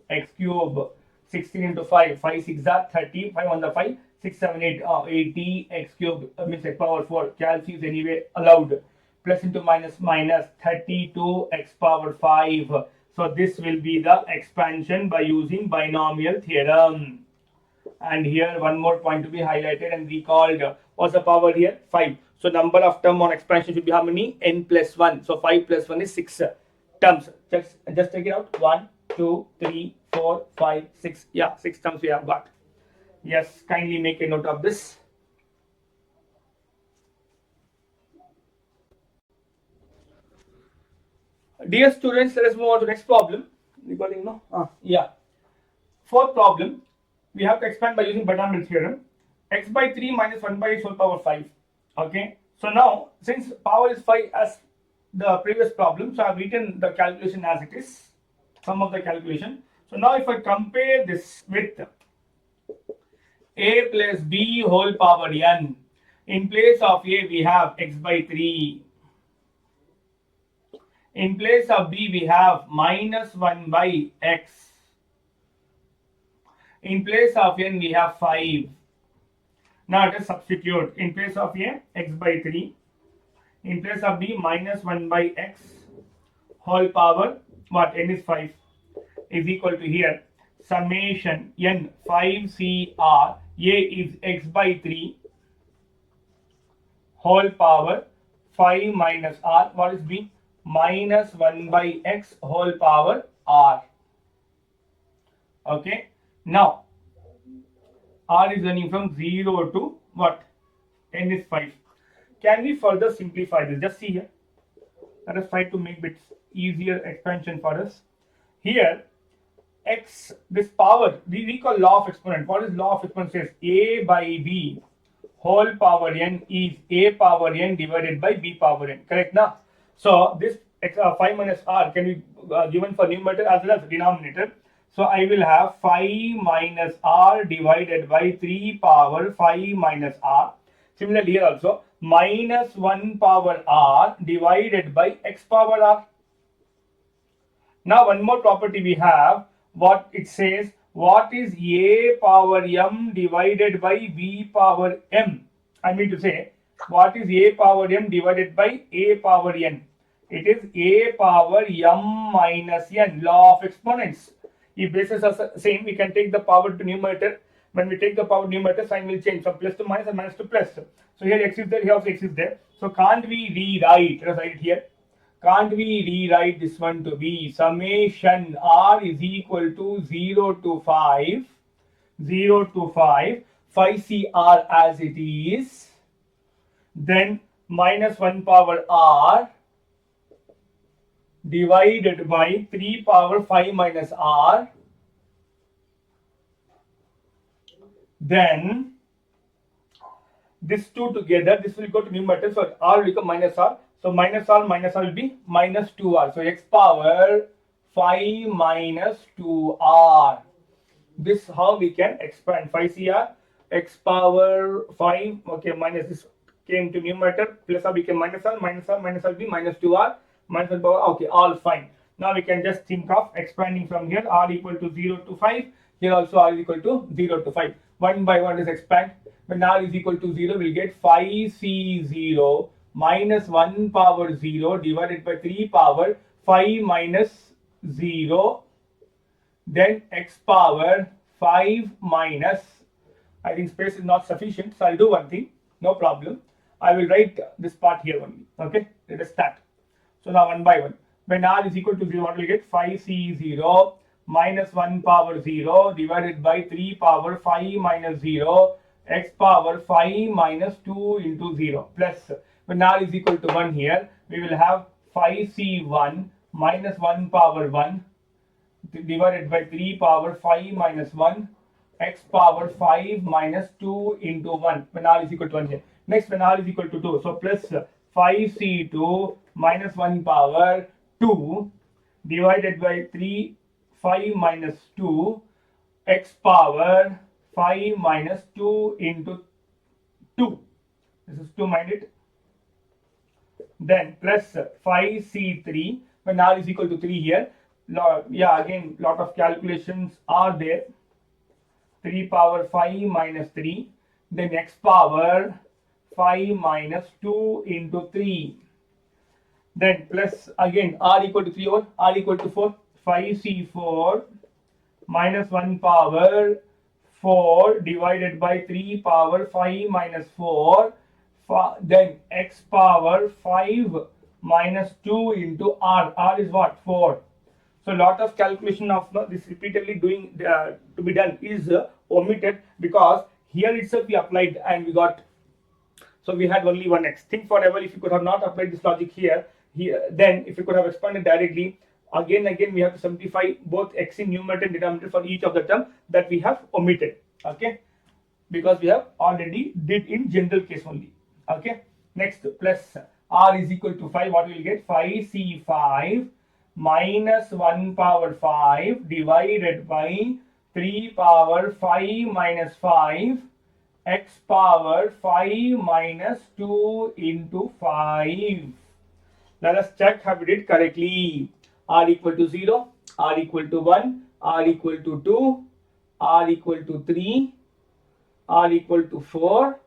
X cube. 16 into 5, 5 6 are 30, 5 on the 5, 6 7 8, 80 x cube means x power 4. Calc is anyway allowed. Plus into minus, minus 32 x power 5. So this will be the expansion by using binomial theorem. And here one more point to be highlighted and recalled. What's the power here? 5. So number of term on expansion should be how many? N plus 1. So 5 plus 1 is 6 terms. Just take it out. 1 2 3 4 5 6. Yeah, 6 terms we have got. Yes, kindly make a note of this. Dear students, let us move on to next problem. Recording, no? Yeah. Fourth problem, we have to expand by using binomial theorem. X by 3 minus 1 by x whole power 5. Okay. So now, since power is 5 as the previous problem, so I have written the calculation as it is. Sum of the calculation. So now if I compare this with a plus b whole power n, in place of a we have x by 3. In place of b we have minus 1 by x. In place of n we have 5. Now let us substitute. In place of a, x by 3. In place of b, minus 1 by x whole power, what, n is 5, is equal to here summation n 5cr, a is x by 3 whole power 5 minus r, what is b, minus 1 by x whole power r. Okay, now r is running from 0 to what, n is 5. Can we further simplify this? Just see here. Let us try to make bits easier expansion for us. Here, x, this power, we call law of exponent. What is law of exponent? Says a by b whole power n is a power n divided by b power n. Correct now? So this x, 5 minus r can be given for numerator as well as denominator. So I will have 5 minus r divided by 3 power 5 minus r. Similarly here also minus 1 power r divided by x power r. Now one more property we have, what it says, what is a power m divided by b power m? I mean to say, what is a power m divided by a power n? It is a power m minus n, law of exponents. If bases are same, we can take the power to numerator. When we take the power numerator, sign will change from plus to minus and minus to plus. So here x is there, here also x is there. So can't we rewrite? Let us write it here. Can't we rewrite this one to be summation r is equal to 0 to 5, 0 to 5, 5cr as it is, then minus 1 power r divided by 3 power 5 minus r, then this two together, this will go to numerator, so r will become minus r. So minus r will be minus 2r. So x power 5 minus 2r. This how we can expand 5cr, x power 5, okay, minus this came to numerator, plus r became minus r will be minus 2r, minus 1 power, okay, all fine. Now we can just think of expanding from here, r equal to 0 to 5, here also r is equal to 0 to 5. One by one is expand. When r is equal to 0, we'll get 5c0 minus 1 power 0 divided by 3 power 5 minus 0, then x power 5 minus, I think space is not sufficient, so I'll do one thing, no problem. I will write this part here only. Okay, let us start. So now one by one. When r is equal to 0, what will we get? 5c0 minus 1 power 0 divided by 3 power 5 minus 0, x power 5 minus 2 into 0, plus when r is equal to 1 here, we will have 5c1 minus 1 power 1 divided by 3 power 5 minus 1, x power 5 minus 2 into 1 when r is equal to 1 here. Next, when r is equal to 2, so plus 5c2 minus 1 power 2 divided by 3 5 minus 2, x power 5 minus 2 into 2. This is 2 minded. Then plus 5c3 when r is equal to 3 here. Yeah, again lot of calculations are there. 3 power 5 minus 3. Then x power 5 minus 2 into 3. Then plus again r equal to 3 or r equal to 4. 5c4 minus 1 power 4 divided by 3 power 5 minus 4, then x power 5 minus 2 into r. R is what? 4. So lot of calculation of this repeatedly doing to be done is omitted, because here itself we applied and we got, so we had only one x. Think forever, if you could have not applied this logic here, then if you could have expanded directly, again we have to simplify both x in numerator and denominator for each of the term that we have omitted. Okay, because we have already did in general case only. Okay, next plus r is equal to 5, what we will get? 5c5 minus 1 power 5 divided by 3 power 5 minus 5 x power 5 minus 2 into 5. Let us check have we did correctly. R equal to 0, R equal to 1, R equal to 2, R equal to 3, R equal to 4,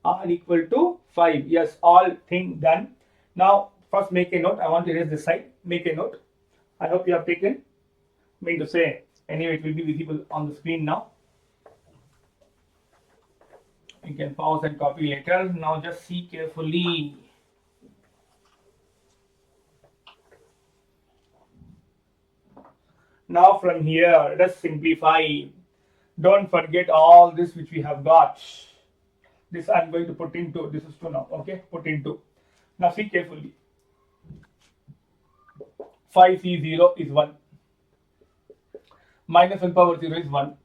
R equal to 5. Yes, all thing done. Now, first make a note. I want to erase this side. Make a note. I hope you have taken. Mean to say, anyway, it will be visible on the screen now. You can pause and copy later. Now, just see carefully. Now, from here, let's simplify. Don't forget all this which we have got. This I am going to put into, this is 2 now, okay, put into. Now see carefully. 5c0 is 1. Minus 1 power 0 is 1.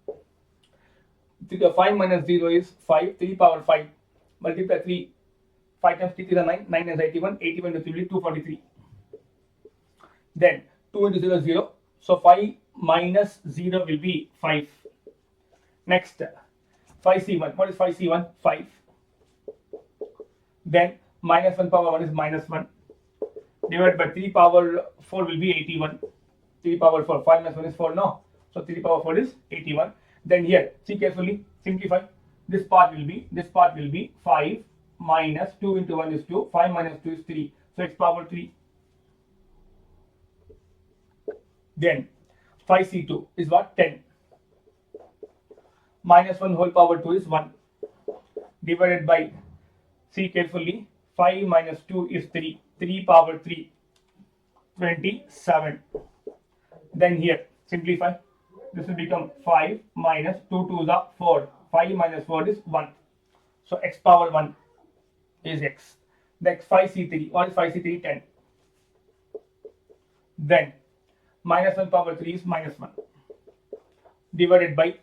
5 minus 0 is 5, 3 power 5. Multiply 3, 5 times 3 is 9, 9 is 81, 81 is 243. Then 2 into 0 is 0. So 5 minus 0 will be 5. Next, 5c1. What is 5c1? 5. Then minus 1 power 1 is minus 1. Divided by 3 power 4 will be 81. 3 power 4. 5 minus 1 is 4. No. So 3 power 4 is 81. Then here, see carefully, simplify. This part will be 5 minus 2 into 1 is 2. 5 minus 2 is 3. So x power 3. Then 5c2 is what? 10. Minus 1 whole power 2 is 1. Divided by, see carefully, 5 minus 2 is 3. 3 power 3, 27. Then here, simplify. This will become 5 minus 2 2 is 4. 5 minus 4 is 1. So x power 1 is x. Next 5c3. What is 5c3? 10. Then minus 1 power 3 is minus 1. Divided by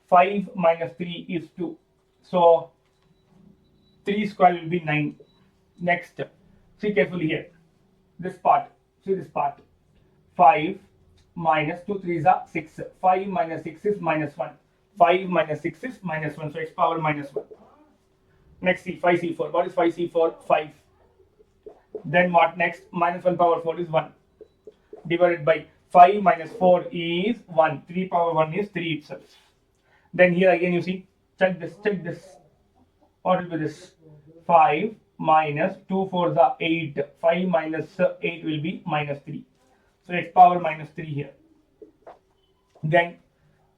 5 minus 3 is 2. So 3 square will be 9. Next, see carefully here. This part, see this part. 5 minus 2 3 is 6. 5 minus 6 is minus 1. 5 minus 6 is minus 1. So x power minus 1. Next, see 5c4. What is 5c4? 5. Then what next? Minus 1 power 4 is 1. Divided by 5 minus 4 is 1. 3 power 1 is 3 itself. Then here again you see, check this, check this. What will be this? 5 minus 2 4 is 8. 5 minus 8 will be minus 3. So x power minus 3 here. Then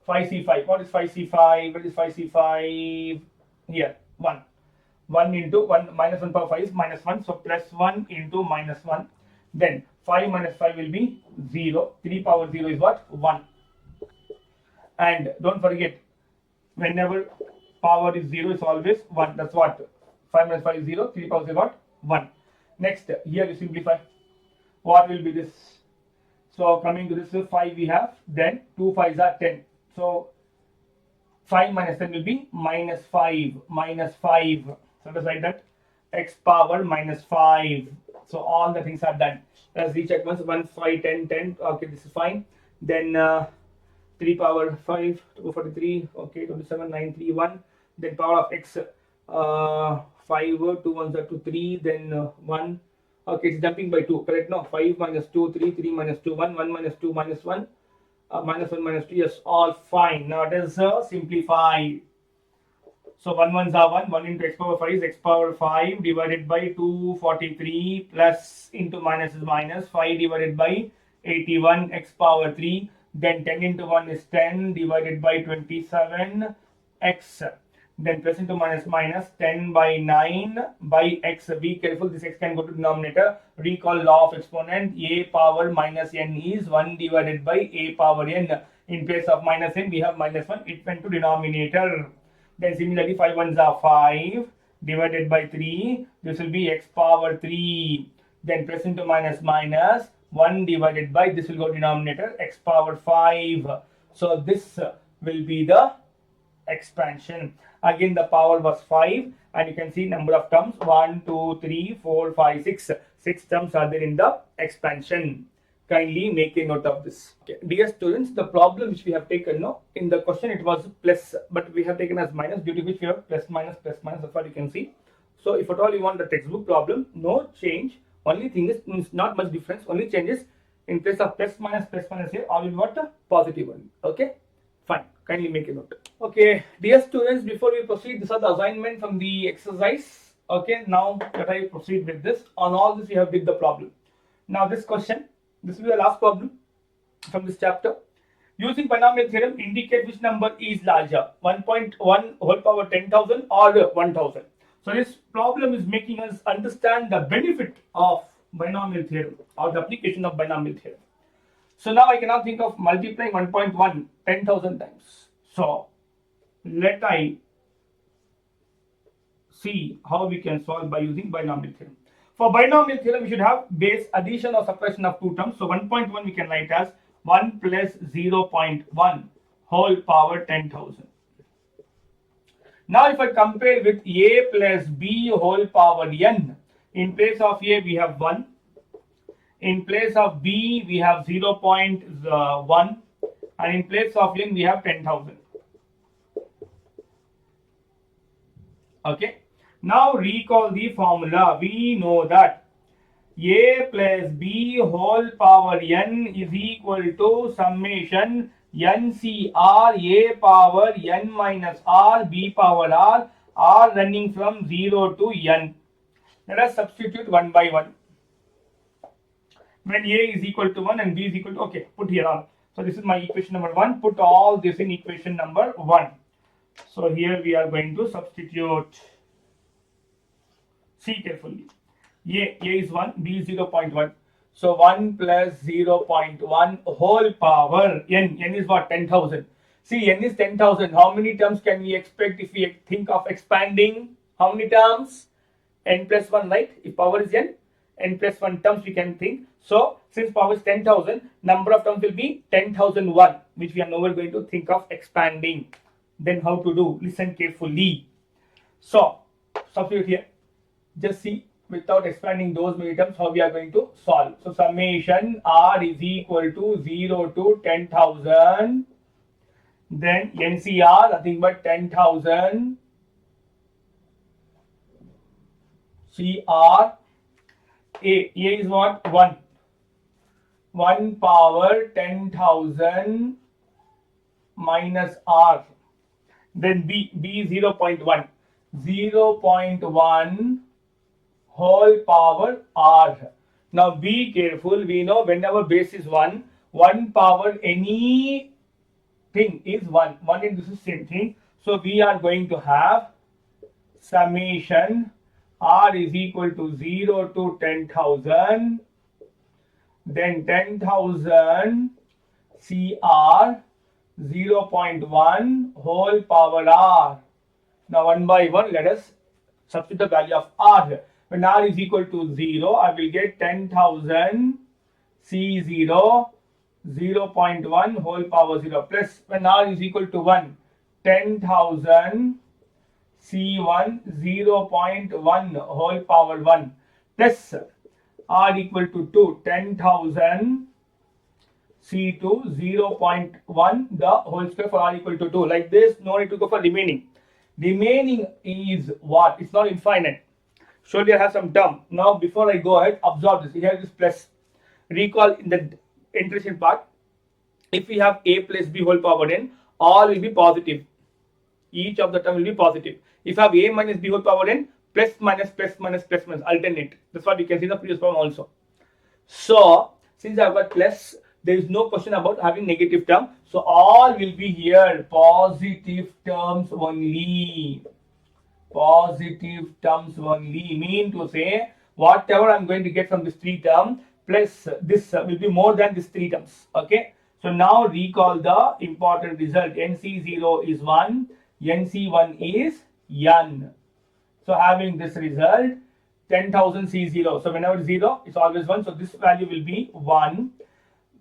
5c5. What is 5c5? What is 5c5? Here, 1. 1 into 1 minus 1 power 5 is minus 1. So plus 1 into minus 1. Then 5 minus 5 will be 0. 3 power 0 is what? 1. And don't forget, whenever power is 0, it's always 1. That's what? 5 minus 5 is 0. 3 power 0 is what? 1. Next, here you simplify. What will be this? So coming to this 5 we have. Then 2 5s are 10. So 5 minus 10 will be minus 5. Minus 5. So let's write that. X power minus 5. So all the things are done. Let's recheck once. 1 5 10 10. Okay, this is fine. Then 3 power 5 243. Okay, 27 9 3 1. Then power of x 5 2 1s are 2 3. Then 1. Okay, it's jumping by 2. Correct? No. 5 minus 2 3 3 minus 2 1 1 minus 2 minus 1 minus 1 minus 2. Yes, all fine. Now it is simplified. So 1 1s are 1. 1 into x power 5 is x power 5 divided by 243 plus into minus is minus 5 divided by 81 x power 3. Then 10 into 1 is 10 divided by 27 x. Then plus into minus minus 10 by 9 by x. Be careful, this x can go to denominator. Recall law of exponent. A power minus n is 1 divided by a power n. In place of minus n, we have minus 1. It went to denominator. Then similarly 5 1s are 5 divided by 3. This will be x power 3. Then plus into minus minus 1 divided by, this will go denominator, x power 5. So this will be the expansion. Again the power was 5 and you can see number of terms 1 2 3 4 5 6. 6 terms are there in the expansion. Kindly make a note of this. Okay. Dear students, the problem which we have taken, no, in the question it was plus, but we have taken as minus, due to which we have plus minus, that's what you can see. So if at all you want the textbook problem, no change. Only thing is not much difference. Only changes in place of plus minus here, all will be what? The positive one. Okay, fine. Kindly make a note. Okay, dear students, before we proceed, these are the assignment from the exercise. Okay, now that I proceed with this, on all this we have did the problem. Now this question, this will be the last problem from this chapter. Using binomial theorem, indicate which number is larger, 1.1 whole power 10,000 or 1,000. So this problem is making us understand the benefit of binomial theorem or the application of binomial theorem. So now I cannot think of multiplying 1.1 10,000 times. So let I see how we can solve by using binomial theorem. For binomial theorem, we should have base addition or subtraction of two terms. So 1.1 we can write as 1 plus 0.1 whole power 10,000. Now if I compare with a plus b whole power n, in place of a we have 1, in place of b we have 0.1, and in place of n we have 10,000. Okay. Now recall the formula. We know that a plus b whole power n is equal to summation NCR a power n minus r b power r running from 0 to n. Let us substitute one by one. When a is equal to 1 and b is equal to, okay, put here all. So this is my equation number 1. Put all this in equation number 1. So here we are going to substitute. See carefully. A is 1, B is 0.1. So 1 plus 0.1 whole power n. N is what? 10,000. See, n is 10,000. How many terms can we expect if we think of expanding? How many terms? N plus 1, right? If power is n plus 1 terms we can think. So since power is 10,000, number of terms will be 10,001, which we are nowhere going to think of expanding. Then how to do? Listen carefully. So substitute here. Just see without expanding those many terms how we are going to solve. So summation r is equal to 0 to 10,000. Then NCR nothing but 10,000. CR A is what? 1. 1 power 10,000 minus r. Then B is 0.1. 0.1 whole power r. Now be careful. We know whenever base is 1, 1 power anything is 1. 1 and this is same thing. So we are going to have summation r is equal to 0 to 10,000. Then 10,000 CR 0.1 whole power r. Now one by one let us substitute the value of r here. When r is equal to 0, I will get 10,000 C0 0.1 whole power 0 plus when r is equal to 1, 10,000 C1 0.1 whole power 1 plus r equal to 2, 10,000 C2 0.1 the whole square for r equal to 2. Like this, no need to go for remaining. Remaining is what? It's not infinite. Surely I have some term. Now before I go ahead, observe this. Here is plus. Recall in the integration part. If we have a plus b whole power n, all will be positive. Each of the term will be positive. If I have a minus b whole power n, plus minus alternate. That's what you can see in the previous problem also. So since I have got plus, there is no question about having negative term. So all will be here positive terms only. Positive terms only. Mean to say whatever I'm going to get from this 3 term plus this will be more than this 3 terms. Okay. So now recall the important result. NC0 is 1. NC1 is n. So having this result 10,000 C0. So whenever 0, it's always 1. So this value will be 1.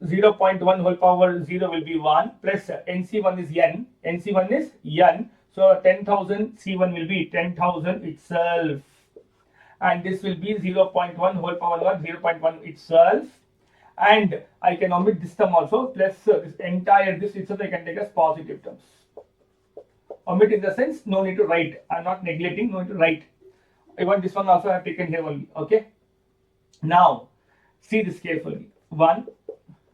0.1 whole power 0 will be 1 plus NC1 is n. NC1 is n. So 10,000 C1 will be 10,000 itself. And this will be 0.1 whole power 1, 0.1 itself. and I can omit this term also, plus this entire this itself I can take as positive terms. Omit in the sense no need to write. I'm not neglecting, no need to write. Even this one also I have taken here only. Okay. Now see this carefully.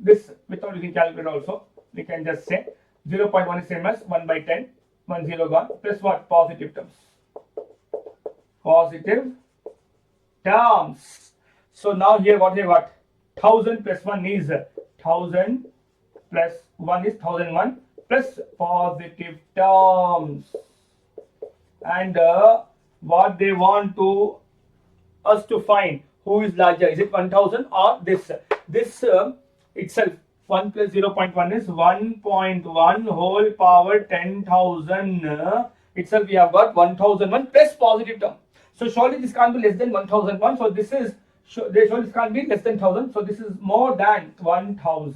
This without using calculator also we can just say 0.1 is same as 1 by 10, 1 0 gone, plus what? Positive terms. Positive terms. So now here what have got? 1000 plus 1 is 1000 plus 1 is 1001 plus positive terms. And what they want to us to find, who is larger? Is it 1000 or this? This itself 1 plus 0.1 is 1.1 whole power 10,000. Itself we have got 1001 plus positive term. So surely this can't be less than 1001. So this is surely this can't be less than 1000. So this is more than 1000.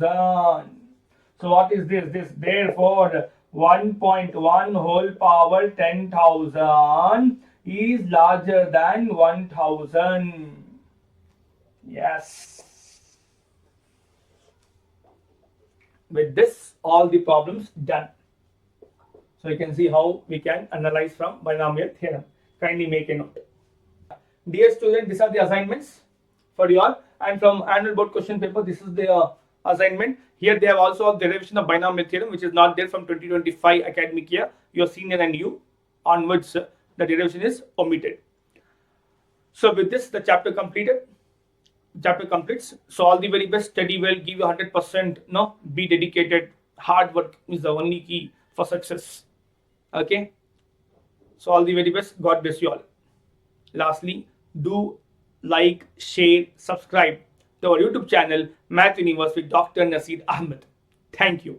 So what is this? This therefore 1.1 whole power 10,000 is larger than 1000. Yes. With this, all the problems done. So you can see how we can analyze from binomial theorem. Kindly make a note. Dear student, these are the assignments for you all, and from annual board question paper, this is the assignment. Here they have also the derivation of binomial theorem, which is not there from 2025 academic year. Your senior and you onwards, the derivation is omitted. So with this, the chapter completed. Chapter completes. So all the very best. Study well. Give you 100%. No, be dedicated. Hard work is the only key for success. Okay. So all the very best. God bless you all. Lastly, do like, share, subscribe to our YouTube channel, Math Universe with Dr. Naseer Ahmed. Thank you.